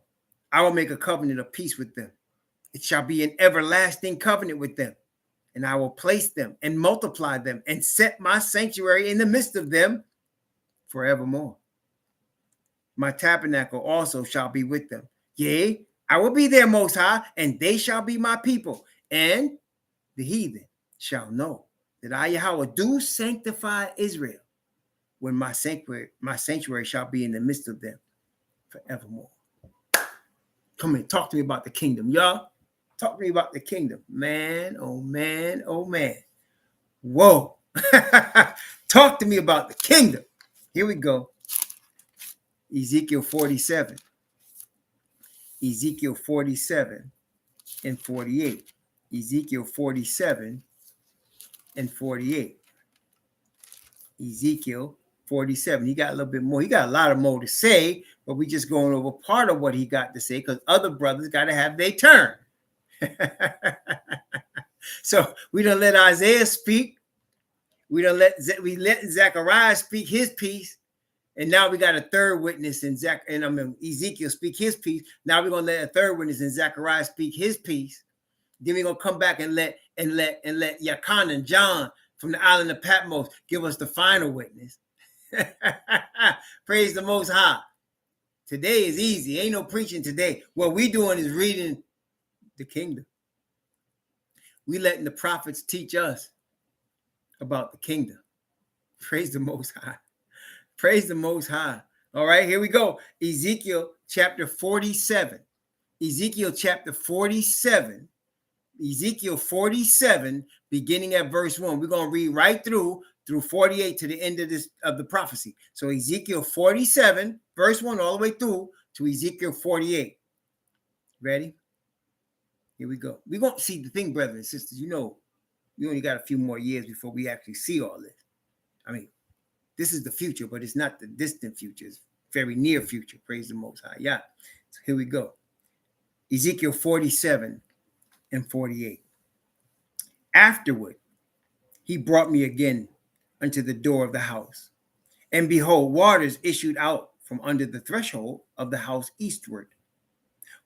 I will make a covenant of peace with them. It shall be an everlasting covenant with them, and I will place them and multiply them, and set my sanctuary in the midst of them forevermore. My tabernacle also shall be with them. Yea, I will be their Most High, and they shall be my people. And the heathen shall know that I, Yahweh, do sanctify Israel, when my sanctuary shall be in the midst of them forevermore. Come in, talk to me about the kingdom, y'all. Talk to me about the kingdom. Man, oh man, oh man. Whoa. Talk to me about the kingdom. Here we go. Ezekiel 47. Ezekiel 47 and 48. Ezekiel 47 and 48. Ezekiel 47. He got a little bit more. He got a lot of more to say, but we just going over part of what he got to say, because other brothers got to have their turn. So we don't let Isaiah speak. We let Zechariah speak his piece, and now we got a third witness in Ezekiel speak his piece. Now we're gonna let a third witness in Zechariah speak his piece. Then we're gonna come back and let Yakan and John from the island of Patmos give us the final witness. Praise the Most High. Today is easy. Ain't no preaching today. What we doing is reading the kingdom. We letting the prophets teach us about the kingdom. Praise the Most High. Praise the Most High. All right, here we go. Ezekiel chapter 47. Ezekiel chapter 47. Ezekiel 47, beginning at verse 1. We're going to read right through 48 to the end of the prophecy. So Ezekiel 47, verse 1, all the way through to Ezekiel 48. Ready? Here we go. We're going to see the thing, brothers and sisters. You know, we only got a few more years before we actually see all this. I mean, this is the future, but it's not the distant future. It's very near future. Praise the Most High. Yeah. So here we go. Ezekiel 47 and 48. Afterward, he brought me again unto the door of the house, and behold, waters issued out from under the threshold of the house eastward.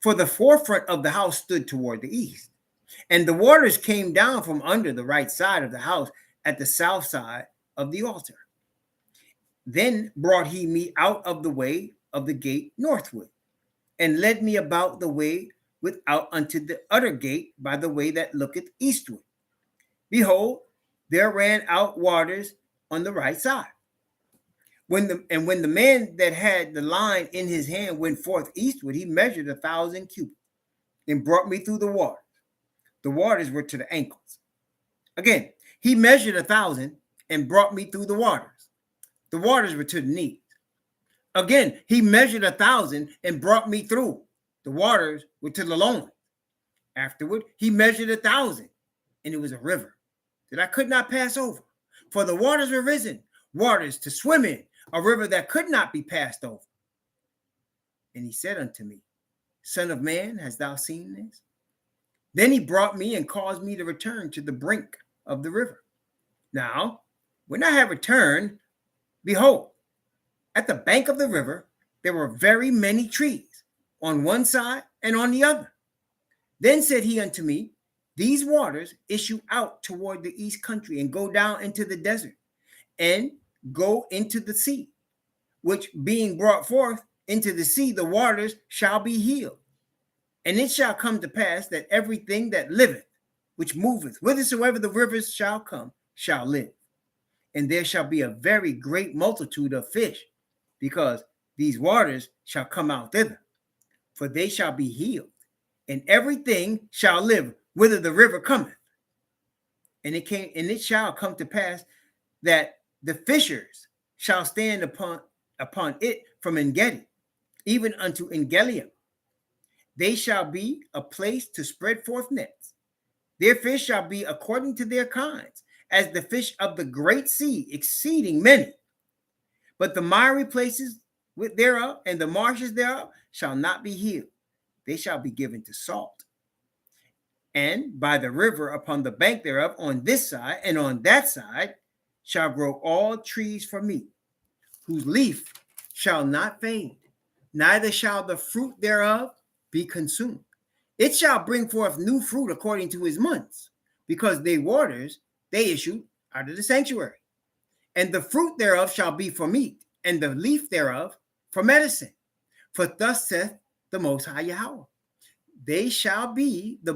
For the forefront of the house stood toward the east, and the waters came down from under the right side of the house at the south side of the altar. Then brought he me out of the way of the gate northward, and led me about the way without unto the other gate by the way that looketh eastward. Behold, there ran out waters on the right side. When the man that had the line in his hand went forth eastward, he measured 1,000 cubits and brought me through the water. The waters were to the ankles. Again, he measured 1,000 and brought me through the waters. The waters were to the knees. Again, he measured 1,000 and brought me through. The waters were to the loins. Afterward, he measured 1,000, and it was a river that I could not pass over. For the waters were risen, waters to swim in, a river that could not be passed over. And he said unto me, Son of man, hast thou seen this? Then he brought me and caused me to return to the brink of the river. Now, when I had returned, behold, at the bank of the river, there were very many trees on one side and on the other. Then said he unto me, These waters issue out toward the east country and go down into the desert and go into the sea, which being brought forth into the sea, the waters shall be healed. And it shall come to pass that everything that liveth, which moveth, whithersoever the rivers shall come, shall live. And there shall be a very great multitude of fish, because these waters shall come out thither, for they shall be healed, and everything shall live whither the river cometh. And it shall come to pass that the fishers shall stand upon it from Engedi, even unto Engelium. They shall be a place to spread forth nets. Their fish shall be according to their kinds, as the fish of the great sea, exceeding many. But the miry places thereof and the marshes thereof shall not be healed. They shall be given to salt. And by the river upon the bank thereof, on this side and on that side, shall grow all trees for meat, whose leaf shall not fade, neither shall the fruit thereof be consumed. It shall bring forth new fruit according to his months, because they waters they issue out of the sanctuary. And the fruit thereof shall be for meat, and the leaf thereof for medicine. For thus saith the Most High Yahweh, this shall be the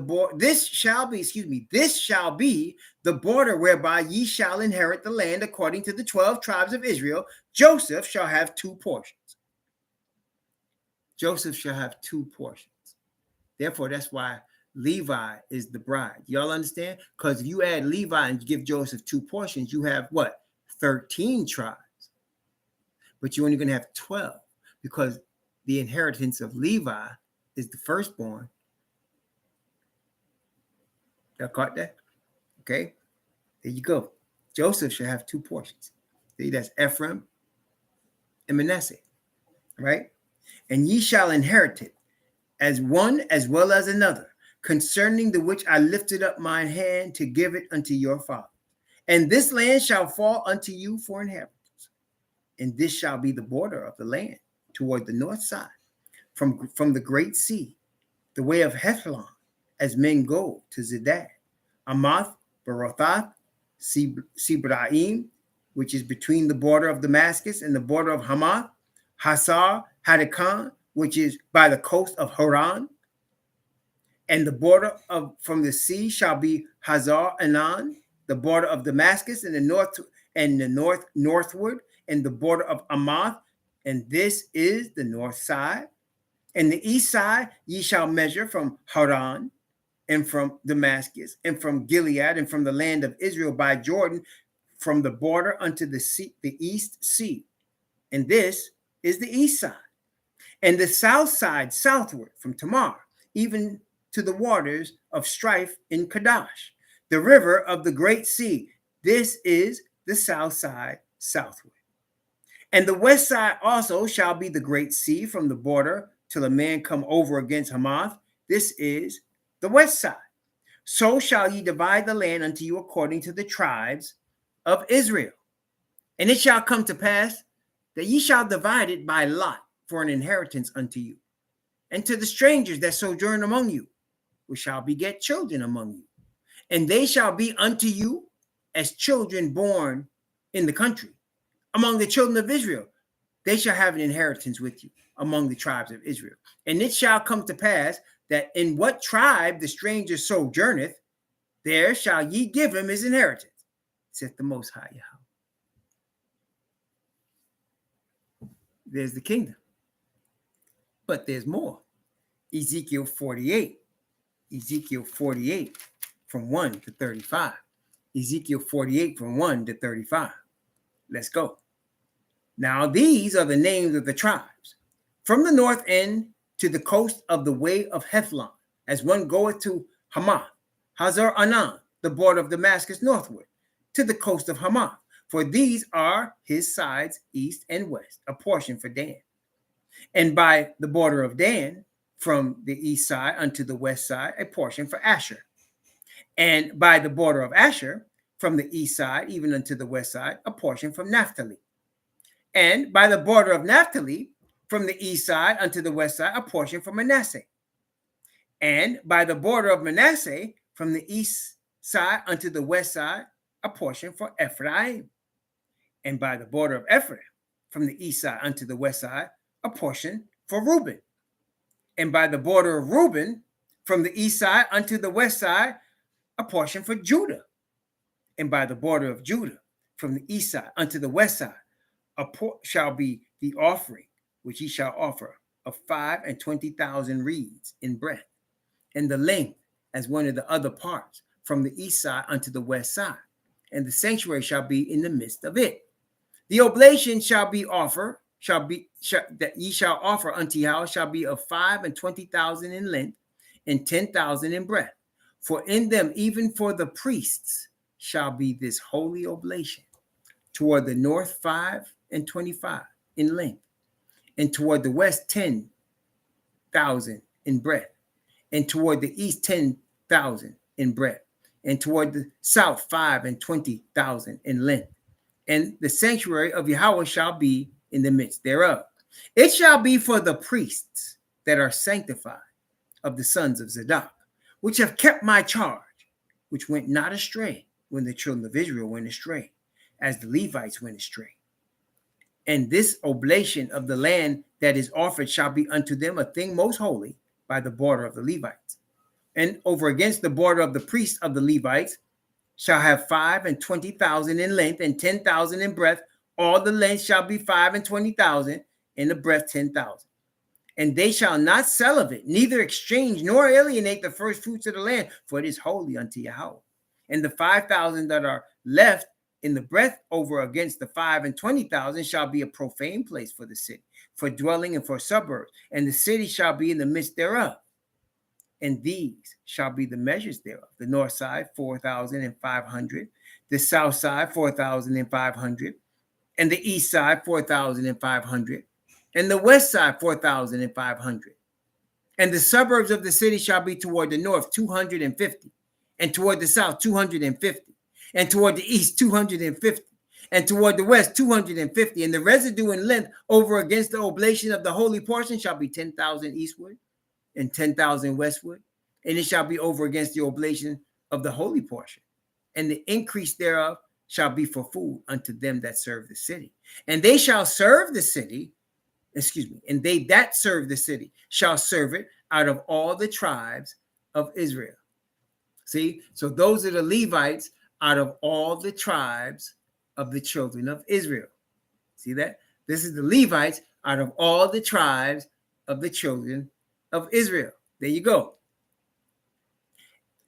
border whereby ye shall inherit the land according to the 12 tribes of Israel. Joseph shall have 2 portions. Joseph shall have 2 portions. Therefore, that's why Levi is the bride. Y'all understand? Because if you add Levi and give Joseph 2 portions, you have what? 13 tribes. But you're only going to have 12, because the inheritance of Levi is the firstborn. Y'all caught that? Okay. There you go. Joseph shall have 2 portions. See, that's Ephraim and Manasseh. Right? And ye shall inherit it, as one as well as another, concerning the which I lifted up mine hand to give it unto your father. And this land shall fall unto you for inheritance. And this shall be the border of the land toward the north side, from the great sea, the way of Hethlon, as men go to Zedad, Amath, Berothath, Sibraim, which is between the border of Damascus and the border of Hamath, Hasar Hadakon, which is by the coast of Haran, and the border from the sea shall be Hazar Anan, the border of Damascus, and the northward, and the border of Amath, and this is the north side. And the east side ye shall measure from Haran, and from Damascus, and from Gilead, and from the land of Israel by Jordan, from the border unto the sea, the east sea. And this is the east side. And the south side southward from Tamar, even to the waters of strife in Kadesh, the river of the great sea. This is the south side southward. And the west side also shall be the great sea from the border till a man come over against Hamath. This is the west side. So shall ye divide the land unto you according to the tribes of Israel. And it shall come to pass that ye shall divide it by lot for an inheritance unto you, and to the strangers that sojourn among you, which shall beget children among you. And they shall be unto you as children born in the country. Among the children of Israel, they shall have an inheritance with you among the tribes of Israel. And it shall come to pass that in what tribe the stranger sojourneth, there shall ye give him his inheritance, saith the Most High Yahweh. There's the kingdom. But there's more. Ezekiel 48. Ezekiel 48 from 1 to 35. Ezekiel 48 from 1 to 35. Let's go. Now these are the names of the tribes. From the north end to the coast of the way of Hethlon, as one goeth to Hamath, Hazar Anan, the border of Damascus northward, to the coast of Hamath. For these are his sides, east and west, a portion for Dan. And by the border of Dan, from the east side unto the west side, a portion for Asher. And by the border of Asher, from the east side even unto the west side, a portion from Naphtali. And by the border of Naphtali, from the east side unto the west side, a portion for Manasseh. And by the border of Manasseh, from the east side unto the west side, a portion for Ephraim. And by the border of Ephraim, from the east side unto the west side, a portion for Reuben. And by the border of Reuben, from the east side unto the west side, a portion for Judah. And by the border of Judah, from the east side unto the west side, shall be the offering which he shall offer of 25,000 reeds in breadth, and the length as one of the other parts, from the east side unto the west side. And the sanctuary shall be in the midst of it. The oblation that ye shall offer unto Yahweh shall be of 25,000 in length, and 10,000 in breadth. For in them, even for the priests, shall be this holy oblation. Toward the north 25 in length, and toward the west 10,000 in breadth, and toward the east 10,000 in breadth, and toward the south 25,000 in length. And the sanctuary of Yahweh shall be in the midst thereof. It shall be for the priests that are sanctified of the sons of Zadok, which have kept my charge, which went not astray when the children of Israel went astray, as the Levites went astray. And this oblation of the land that is offered shall be unto them a thing most holy by the border of the Levites. And over against the border of the priests of the Levites shall have 25,000 in length, and 10,000 in breadth. All the length shall be 25,000, and the breadth 10,000. And they shall not sell of it, neither exchange nor alienate the first fruits of the land, for it is holy unto Yahweh. And the 5,000 that are left in the breadth over against the 25,000 shall be a profane place for the city, for dwelling and for suburbs, and the city shall be in the midst thereof. And these shall be the measures thereof: the north side 4,500, the south side 4,500, and the east side 4,500, and the west side 4,500. And the suburbs of the city shall be toward the north 250, and toward the south 250, and toward the east 250, and toward the west 250. And the residue in length over against the oblation of the holy portion shall be 10,000 eastward, and 10,000 westward, and it shall be over against the oblation of the holy portion. And the increase thereof shall be for food unto them that serve the city. And they shall serve the city, and they that serve the city shall serve it out of all the tribes of Israel. See, so those are the Levites out of all the tribes of the children of Israel. See that? This is the Levites out of all the tribes of the children of Israel. There you go.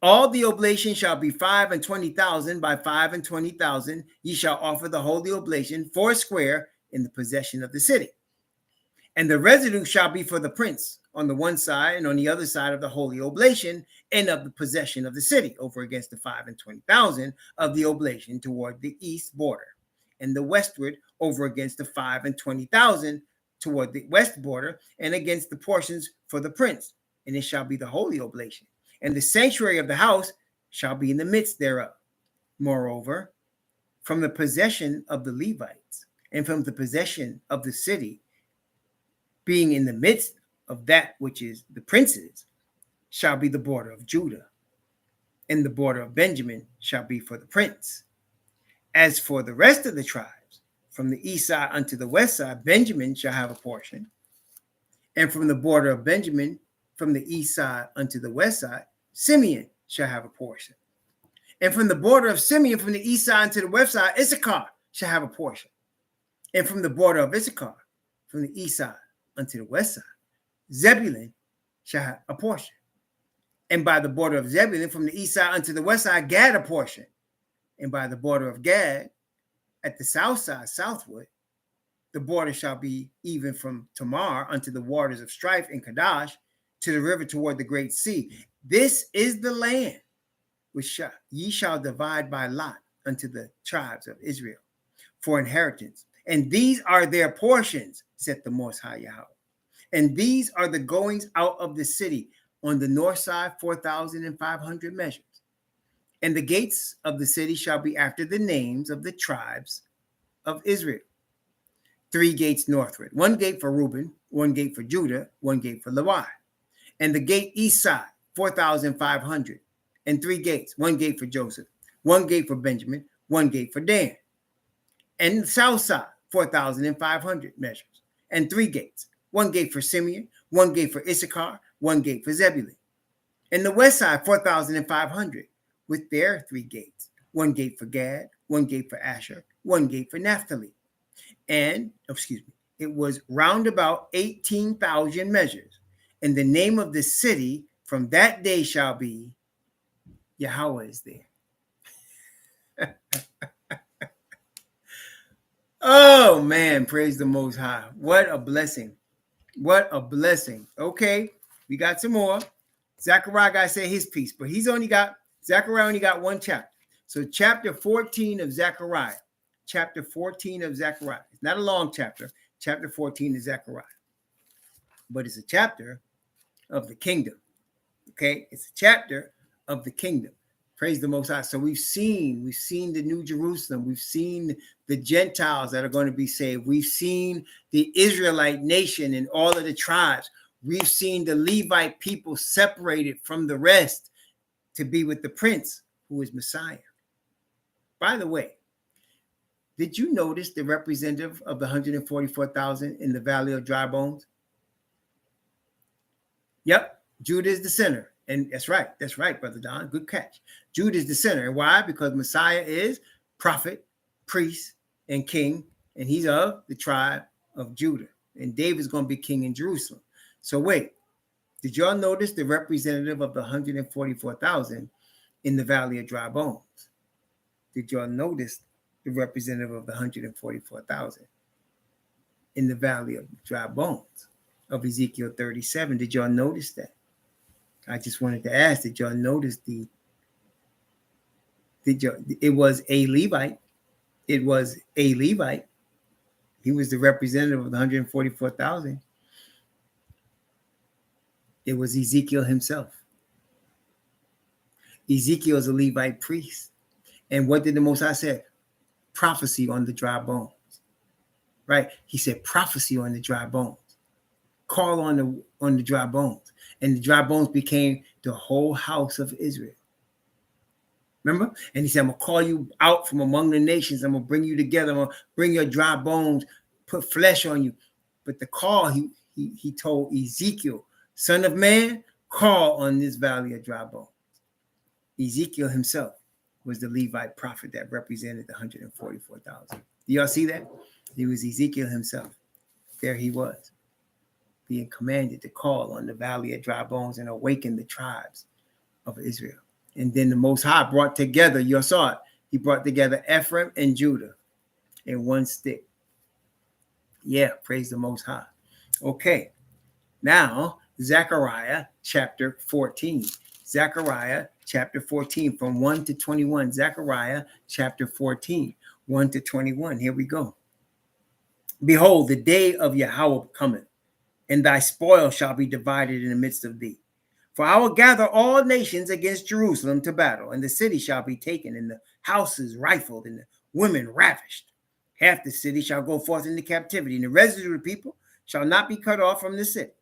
All the oblation shall be 25,000 by 25,000. Ye shall offer the holy oblation 4 square in the possession of the city. And the residue shall be for the prince on the one side, and on the other side of the holy oblation, and of the possession of the city, over against the 25,000 of the oblation toward the east border, and the westward over against the 25,000 toward the west border, and against the portions for the prince. And it shall be the holy oblation. And the sanctuary of the house shall be in the midst thereof. Moreover, from the possession of the Levites and from the possession of the city, being in the midst of that which is the princes, shall be the border of Judah, and the border of Benjamin shall be for the prince. As for the rest of the tribes, from the east side unto the west side, Benjamin shall have a portion. And from the border of Benjamin, from the east side unto the west side, Simeon shall have a portion. And from the border of Simeon, from the east side unto the west side, Issachar shall have a portion. And from the border of Issachar, from the east side unto the west side, Zebulun shall have a portion. And by the border of Zebulun, from the east side unto the west side, Gad a portion. And by the border of Gad, at the south side, southward, the border shall be even from Tamar unto the waters of strife in Kadesh, to the river toward the great sea. This is the land which ye shall divide by lot unto the tribes of Israel for inheritance. And these are their portions, said the Most High Yahweh. And these are the goings out of the city. On the north side, 4,500 measures. And the gates of the city shall be after the names of the tribes of Israel. 3 gates northward, 1 gate for Reuben, 1 gate for Judah, 1 gate for Levi. And the gate east side, 4,500, and 3 gates, 1 gate for Joseph, 1 gate for Benjamin, 1 gate for Dan. And the south side, 4,500 measures, and 3 gates, 1 gate for Simeon, 1 gate for Issachar, 1 gate for Zebulun. And the west side, 4,500, with their 3 gates, 1 gate for Gad, 1 gate for Asher, 1 gate for Naphtali. And, it was round about 18,000 measures. And the name of the city from that day shall be Yahweh is there. Oh, man, praise the Most High. What a blessing. What a blessing. Okay, we got some more. Zechariah got to say his piece, but Zechariah only got 1 chapter. So chapter 14 of Zechariah. Chapter 14 of Zechariah. It's not a long chapter. Chapter 14 of Zechariah. But it's a chapter of the kingdom. Okay? It's a chapter of the kingdom. Praise the Most High. So we've seen the New Jerusalem. We've seen the Gentiles that are going to be saved. We've seen the Israelite nation and all of the tribes. We've seen the Levite people separated from the rest to be with the prince who is Messiah. By the way, did you notice the representative of the 144,000 in the Valley of Dry Bones? Yep, Judah is the center. And that's right, Brother Don. Good catch. Judah is the center. And why? Because Messiah is prophet, priest, and king, and he's of the tribe of Judah. And David's going to be king in Jerusalem. So wait, did y'all notice the representative of the 144,000 in the Valley of Dry Bones? Did y'all notice the representative of the 144,000 in the Valley of Dry Bones of Ezekiel 37? Did y'all notice that? I just wanted to ask, did y'all notice it was a Levite. It was a Levite. He was the representative of the 144,000. It was Ezekiel himself. Ezekiel is a Levite priest. And what did the Most High say? Prophecy on the dry bones. Right? He said prophecy on the dry bones. Call on the dry bones. And the dry bones became the whole house of Israel. Remember? And he said, I'm going to call you out from among the nations. I'm going to bring you together. I'm going to bring your dry bones, put flesh on you. But the call, he told Ezekiel, son of man, call on this valley of dry bones. Ezekiel himself was the Levite prophet that represented the 144,000. Do y'all see that? He was Ezekiel himself. There he was, being commanded to call on the valley of dry bones and awaken the tribes of Israel. And then the Most High brought together, you saw it, he brought together Ephraim and Judah in one stick. Yeah, praise the Most High. Okay, now Zechariah chapter 14. Zechariah chapter 14 from 1 to 21. Zechariah chapter 14, 1 to 21. Here we go. Behold, the day of Yahweh cometh, and thy spoil shall be divided in the midst of thee. For I will gather all nations against Jerusalem to battle, and the city shall be taken, and the houses rifled, and the women ravished. Half the city shall go forth into captivity, and the residue of the people shall not be cut off from the city.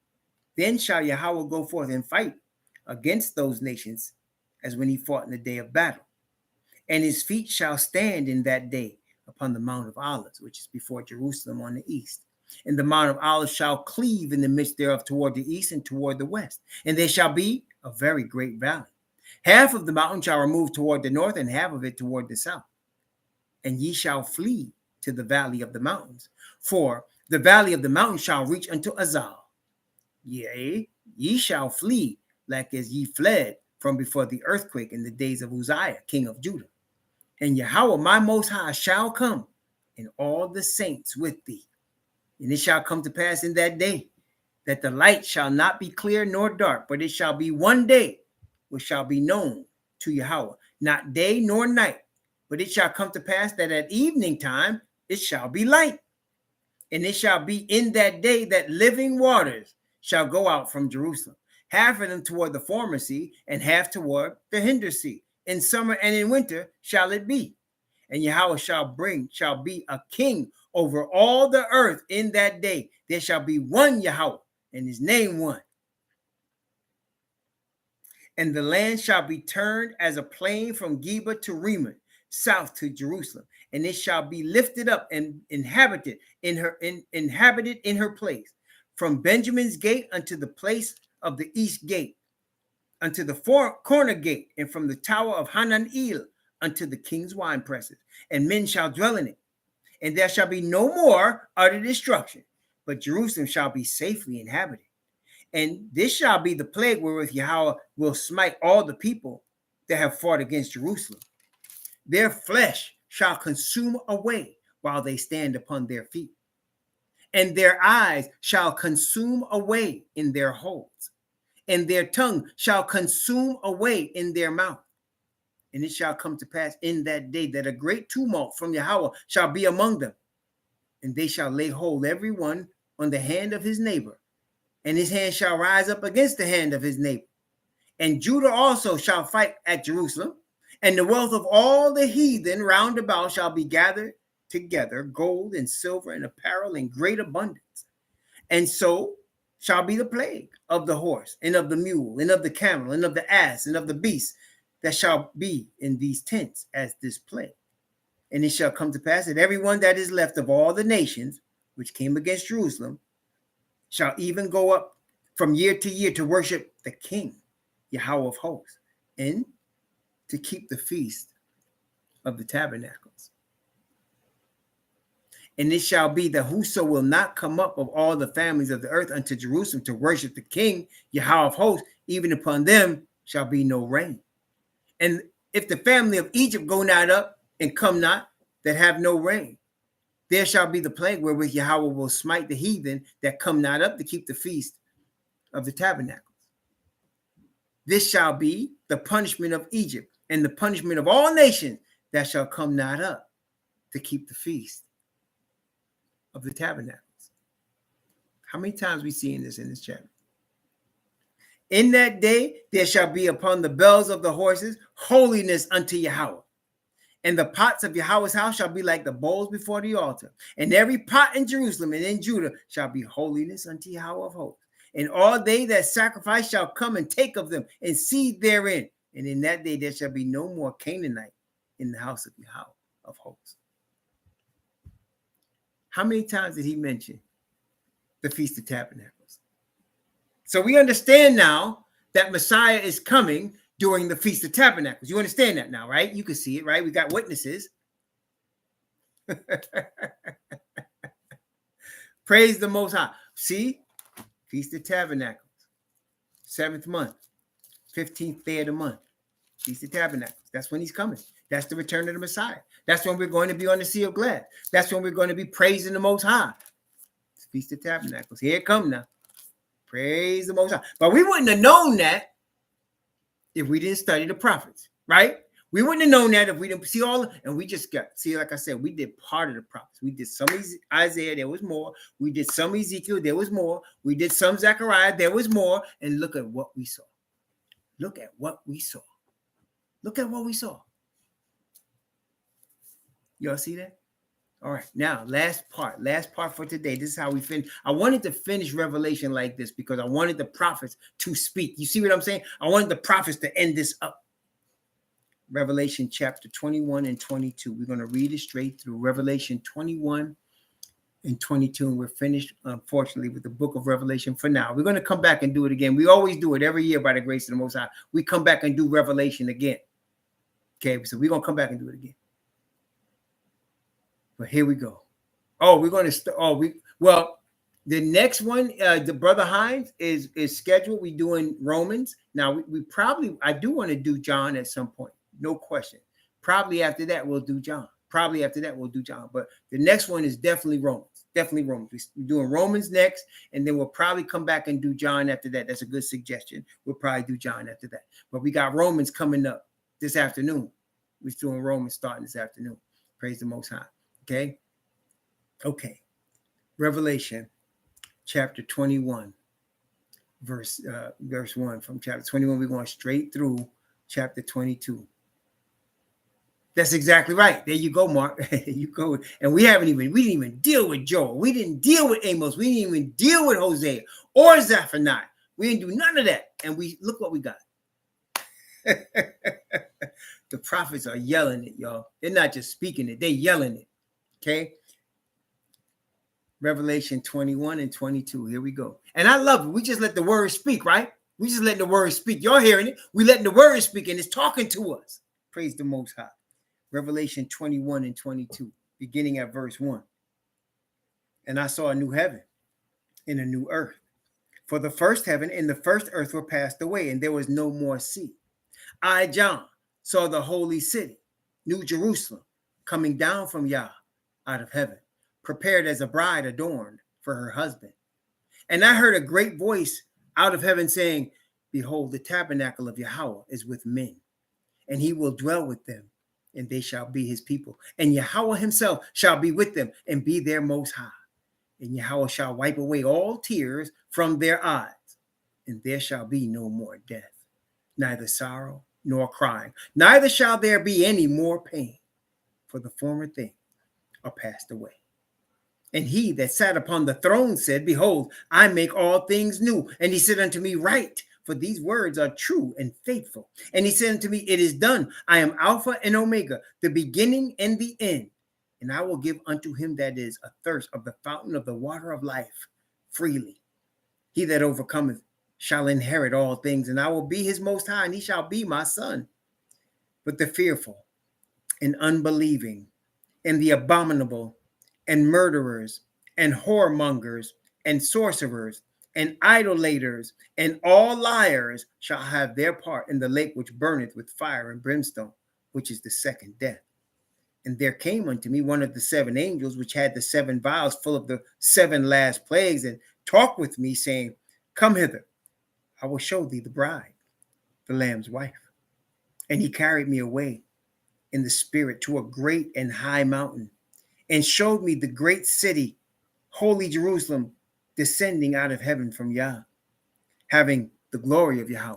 Then shall Yahweh go forth and fight against those nations as when he fought in the day of battle. And his feet shall stand in that day upon the Mount of Olives, which is before Jerusalem on the east. And the Mount of Olives shall cleave in the midst thereof toward the east and toward the west. And there shall be a very great valley. Half of the mountain shall remove toward the north, and half of it toward the south. And ye shall flee to the valley of the mountains. For the valley of the mountains shall reach unto Azal. Yea, ye shall flee like as ye fled from before the earthquake in the days of Uzziah, king of Judah. And Yahweh, my Most High, shall come, and all the saints with thee. And it shall come to pass in that day that the light shall not be clear nor dark, but it shall be one day which shall be known to Yahweh, not day nor night. But it shall come to pass that at evening time it shall be light. And it shall be in that day that living waters shall go out from Jerusalem, half of them toward the former sea, and half toward the hinder sea. In summer and in winter shall it be. And Yahweh shall be a king over all the earth in that day. There shall be one Yahweh, and his name one. And the land shall be turned as a plain from Geba to Rimmon, south to Jerusalem. And it shall be lifted up and inhabited in her place, from Benjamin's gate unto the place of the east gate, unto the corner gate, and from the tower of Hananel unto the king's wine presses. And men shall dwell in it. And there shall be no more utter destruction, but Jerusalem shall be safely inhabited. And this shall be the plague wherewith Yahweh will smite all the people that have fought against Jerusalem. Their flesh shall consume away while they stand upon their feet, and their eyes shall consume away in their holes, and their tongue shall consume away in their mouth. And it shall come to pass in that day that a great tumult from Yahweh shall be among them, and they shall lay hold every one on the hand of his neighbor, and his hand shall rise up against the hand of his neighbor. And Judah also shall fight at Jerusalem, and the wealth of all the heathen round about shall be gathered together, gold and silver and apparel in great abundance. And so shall be the plague of the horse and of the mule and of the camel and of the ass and of the beast that shall be in these tents as this plague. And it shall come to pass that everyone that is left of all the nations which came against Jerusalem shall even go up from year to year to worship the King, Yahweh of hosts, and to keep the feast of the tabernacles. And it shall be that whoso will not come up of all the families of the earth unto Jerusalem to worship the King, Yahweh of hosts, even upon them shall be no rain. And if the family of Egypt go not up and come not, that have no rain, there shall be the plague wherewith Yahweh will smite the heathen that come not up to keep the feast of the tabernacles. This shall be the punishment of Egypt and the punishment of all nations that shall come not up to keep the feast of the tabernacles. How many times we see in this chapter? In that day there shall be upon the bells of the horses holiness unto Yahweh. And the pots of Yahweh's house shall be like the bowls before the altar. And every pot in Jerusalem and in Judah shall be holiness unto Yahweh of hosts. And all they that sacrifice shall come and take of them and seed therein. And in that day there shall be no more Canaanite in the house of Yahweh of hosts. How many times did he mention the Feast of Tabernacles? So we understand now that Messiah is coming during the Feast of Tabernacles. You understand that now, right? You can see it, right? We got witnesses. Praise the Most High. See? Feast of Tabernacles. 7th month. 15th day of the month. Feast of Tabernacles. That's when he's coming. That's the return of the Messiah. That's when we're going to be on the Sea of Glass. That's when we're going to be praising the Most High. It's Feast of Tabernacles. Here it comes now. Praise the Most High. But we wouldn't have known that if we didn't study the prophets, right? We wouldn't have known that if we didn't see all, and we just like I said, we did part of the prophets. We did some Isaiah, there was more. We did some Ezekiel, there was more. We did some Zechariah, there was more. And look at what we saw. Look at what we saw. Look at what we saw. Y'all see that? All right, now last part for today. This is how we finish. I wanted to finish Revelation like this because I wanted the prophets to speak. You see what I'm saying? I wanted the prophets to end this up. Revelation chapter 21 and 22. We're going to read it straight through. Revelation 21 and 22, and we're finished, unfortunately, with the book of Revelation for now. We're going to come back and do it again. We always do it every year by the grace of the Most High. We come back and do Revelation again. Okay, so we're going to come back and do it again. But here we go. Oh, we're going to the next one, the Brother Hines is scheduled. We're doing Romans. Now, I do want to do John at some point. No question. Probably after that, we'll do John. But the next one is definitely Romans. We're doing Romans next, and then we'll probably come back and do John after that. That's a good suggestion. We'll probably do John after that. But we got Romans coming up this afternoon. We're doing Romans starting this afternoon. Praise the Most High. Okay. Revelation chapter 21, verse 1. From chapter 21, we're going straight through chapter 22. That's exactly right. There you go, Mark. You go. And we didn't even deal with Joel. We didn't deal with Amos. We didn't even deal with Hosea or Zephaniah. We didn't do none of that. And look what we got. The prophets are yelling it, y'all. They're not just speaking it, they're yelling it. Okay. Revelation 21 and 22. Here we go. And I love it. We just let the word speak, right? We just let the word speak. Y'all hearing it? We letting the word speak, and it's talking to us. Praise the Most High. Revelation 21 and 22, beginning at verse 1. And I saw a new heaven and a new earth. For the first heaven and the first earth were passed away, and there was no more sea. I, John, saw the holy city, New Jerusalem, coming down from Yah out of heaven, prepared as a bride adorned for her husband. And I heard a great voice out of heaven saying, behold, the tabernacle of Yahweh is with men, and he will dwell with them, and they shall be his people. And Yahweh himself shall be with them and be their Most High. And Yahweh shall wipe away all tears from their eyes, and there shall be no more death, neither sorrow nor crying, neither shall there be any more pain, for the former things are passed away. And he that sat upon the throne said, behold, I make all things new. And he said unto me, write, for these words are true and faithful. And he said unto me, it is done. I am Alpha and Omega, the beginning and the end. And I will give unto him that is athirst of the fountain of the water of life freely. He that overcometh shall inherit all things, and I will be his Most High, and he shall be my son. But the fearful and unbelieving and the abominable and murderers and whoremongers and sorcerers and idolaters and all liars shall have their part in the lake which burneth with fire and brimstone, which is the second death. And there came unto me one of the seven angels, which had the seven vials full of the seven last plagues, and talked with me, saying, come hither, I will show thee the bride, the Lamb's wife. And he carried me away in the spirit to a great and high mountain, and showed me the great city, holy Jerusalem, descending out of heaven from Yah, having the glory of Yahweh.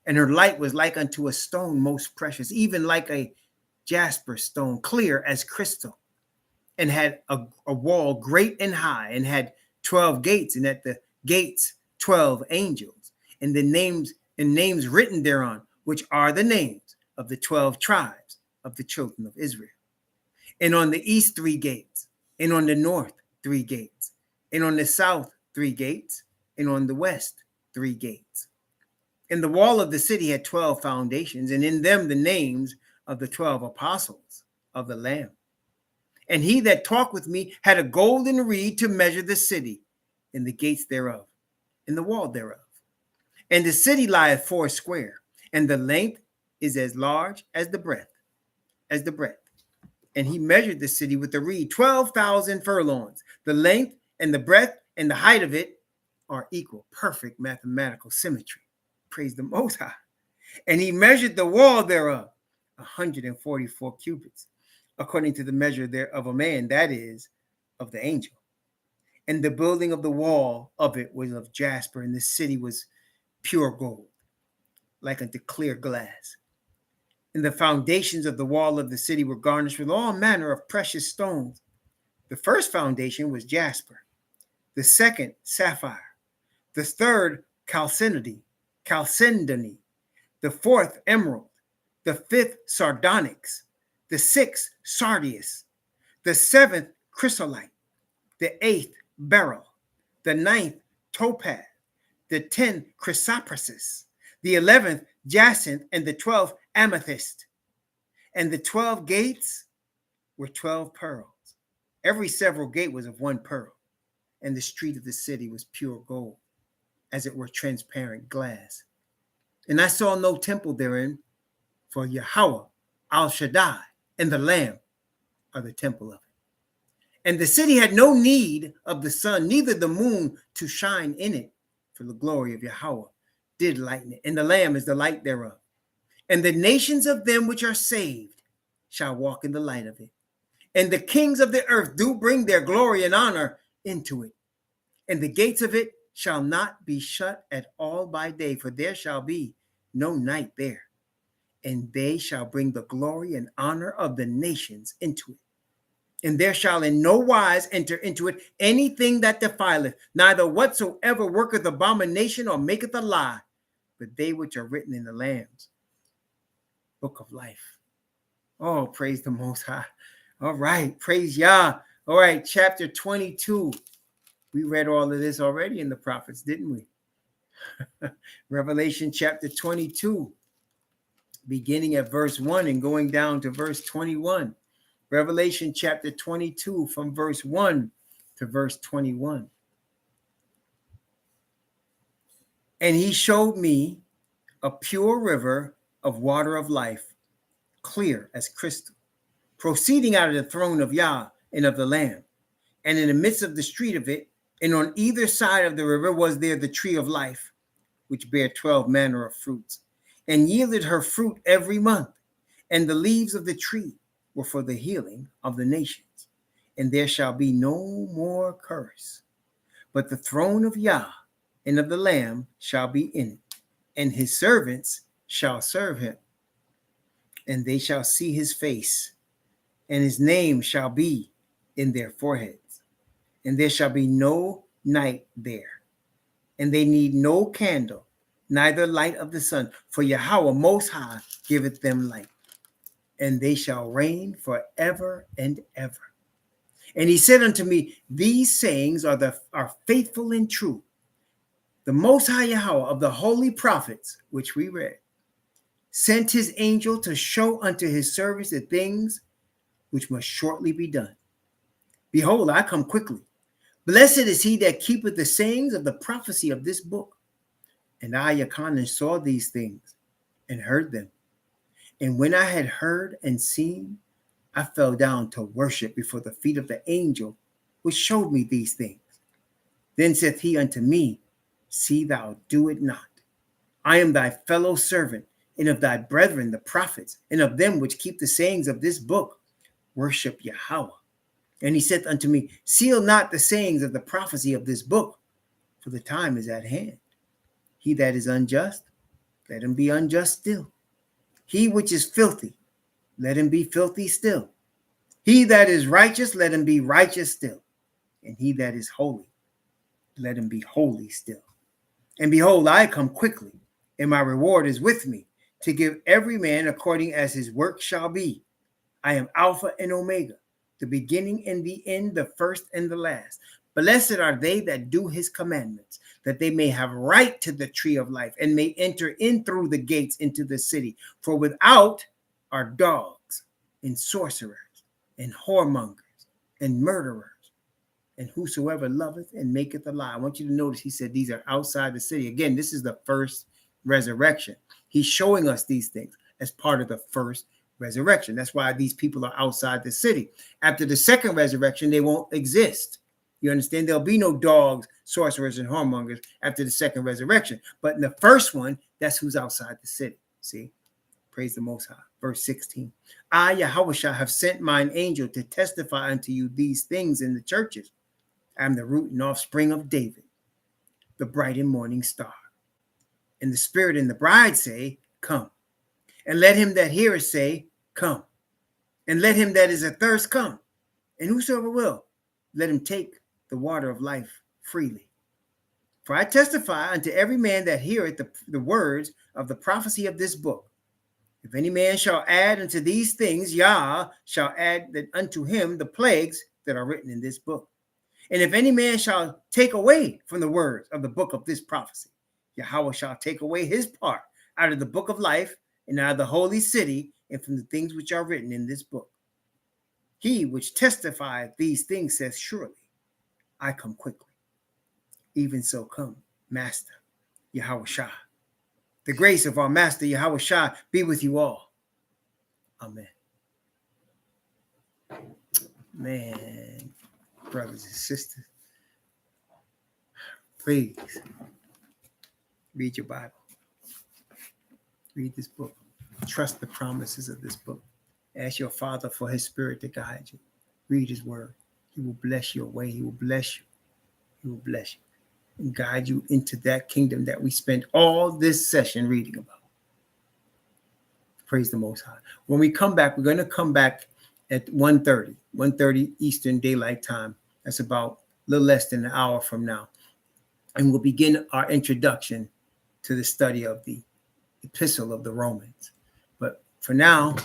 And her light was like unto a stone most precious, even like a jasper stone, clear as crystal, and had a wall great and high, and had 12 gates, and at the gates 12 angels, and the names written thereon, which are the names of the 12 tribes of the children of Israel. And on the east 3 gates, and on the north 3 gates, and on the south 3 gates, and on the west 3 gates. And the wall of the city had 12 foundations, and in them the names of the 12 apostles of the Lamb. And he that talked with me had a golden reed to measure the city, and the gates thereof, and the wall thereof. And the city lieth 4 square, and the length is as large as the breadth. And he measured the city with the reed, 12,000 furlongs. The length and the breadth and the height of it are equal, perfect mathematical symmetry. Praise the Most High. And he measured the wall thereof, 144 cubits, according to the measure thereof a man, that is, of the angel. And the building of the wall of it was of jasper, and the city was pure gold. like unto clear glass. And the foundations of the wall of the city were garnished with all manner of precious stones. The first foundation was jasper, the second sapphire, the third chalcedony, the fourth emerald, the fifth sardonyx, the sixth sardius, the seventh chrysolite, the eighth beryl, the ninth topaz, the 10th chrysoprasus, the 11th jacinth, and the 12th amethyst. And the 12 gates were 12 pearls. Every several gate was of one pearl, and the street of the city was pure gold, as it were transparent glass. And I saw no temple therein, for Yahweh, Al Shaddai, and the Lamb are the temple of it. And the city had no need of the sun, neither the moon to shine in it, for the glory of Yahweh did lighten it, and the Lamb is the light thereof. And the nations of them which are saved shall walk in the light of it. And the kings of the earth do bring their glory and honor into it. And the gates of it shall not be shut at all by day, for there shall be no night there. And they shall bring the glory and honor of the nations into it. And there shall in no wise enter into it anything that defileth, neither whatsoever worketh abomination or maketh a lie, but they which are written in the Lamb's book of life. Oh, praise the Most High. All right, praise Yah. All right, chapter 22. We read all of this already in the prophets, didn't we? Revelation chapter 22, beginning at verse 1 and going down to verse 21. Revelation chapter 22 from verse 1 to verse 21. And he showed me a pure river of water of life, clear as crystal, proceeding out of the throne of Yah and of the Lamb. And in the midst of the street of it, and on either side of the river was there the tree of life, which bare 12 manner of fruits, and yielded her fruit every month. And the leaves of the tree were for the healing of the nations. And there shall be no more curse, but the throne of Yah and of the Lamb shall be in it, and his servants shall serve him. And they shall see his face, and his name shall be in their foreheads. And there shall be no night there, and they need no candle, neither light of the sun, for Yahweh Most High giveth them light. And they shall reign forever and ever. And he said unto me, these sayings are faithful and true. The Most High Yahweh of the holy prophets, which we read, sent his angel to show unto his servants the things which must shortly be done. Behold, I come quickly. Blessed is he that keepeth the sayings of the prophecy of this book. And I, Yachanan, saw these things and heard them. And when I had heard and seen, I fell down to worship before the feet of the angel which showed me these things. Then saith he unto me, see thou do it not. I am thy fellow servant, and of thy brethren the prophets, and of them which keep the sayings of this book. Worship Yahweh. And he saith unto me, seal not the sayings of the prophecy of this book, for the time is at hand. He that is unjust, let him be unjust still. He which is filthy, let him be filthy still. He that is righteous, let him be righteous still. And he that is holy, let him be holy still. And behold, I come quickly, and my reward is with me, to give every man according as his work shall be. I am Alpha and Omega, the beginning and the end, the first and the last. Blessed are they that do his commandments, that they may have right to the tree of life, and may enter in through the gates into the city. For without are dogs, and sorcerers, and whoremongers, and murderers, and whosoever loveth and maketh a lie. I want you to notice he said these are outside the city. Again, this is the first resurrection. He's showing us these things as part of the first resurrection. That's why these people are outside the city. After the second resurrection, they won't exist. You understand? There'll be no dogs, sorcerers, and whoremongers after the second resurrection. But in the first one, that's who's outside the city. See? Praise the Most High. Verse 16. I, Yahweh, have sent mine angel to testify unto you these things in the churches. I am the root and offspring of David, the bright and morning star. And the Spirit and the bride say, come. And let him that heareth say, come. And let him that is athirst come. And whosoever will, let him take the water of life freely. For I testify unto every man that heareth the words of the prophecy of this book. If any man shall add unto these things, Yah shall add unto him the plagues that are written in this book. And if any man shall take away from the words of the book of this prophecy, Yahweh shall take away his part out of the book of life and out of the holy city and from the things which are written in this book. He which testifieth these things says, surely I come quickly. Even so come, Master Yahweh Shah. The grace of our Master Yahweh Shah be with you all. Amen. Man, brothers and sisters, please read your Bible. Read this book. Trust the promises of this book. Ask your Father for his Spirit to guide you. Read his word. He will bless your way. He will bless you. He will bless you and guide you into that kingdom that we spent all this session reading about. Praise the Most High. When we come back, we're going to come back at 1:30 Eastern Daylight Time. That's about a little less than an hour from now. And we'll begin our introduction to the study of the Epistle of the Romans. But for now,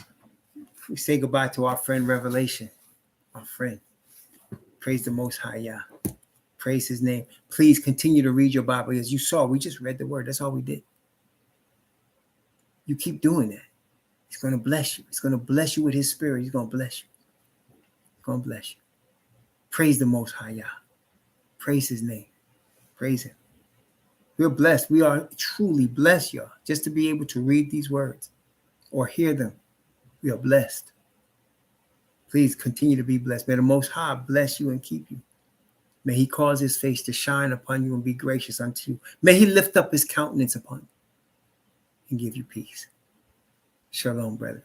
we say goodbye to our friend Revelation, our friend. Praise the Most High Yah. Praise his name. Please continue to read your Bible. As you saw, we just read the word. That's all we did. You keep doing that. He's going to bless you. He's going to bless you with his Spirit. He's going to bless you. He's going to bless you. Praise the Most High Yah. Praise his name. Praise him. We're blessed. We are truly blessed, y'all, just to be able to read these words or hear them. We are blessed. Please continue to be blessed. May the Most High bless you and keep you. May he cause his face to shine upon you and be gracious unto you. May he lift up his countenance upon you and give you peace. Shalom, brethren.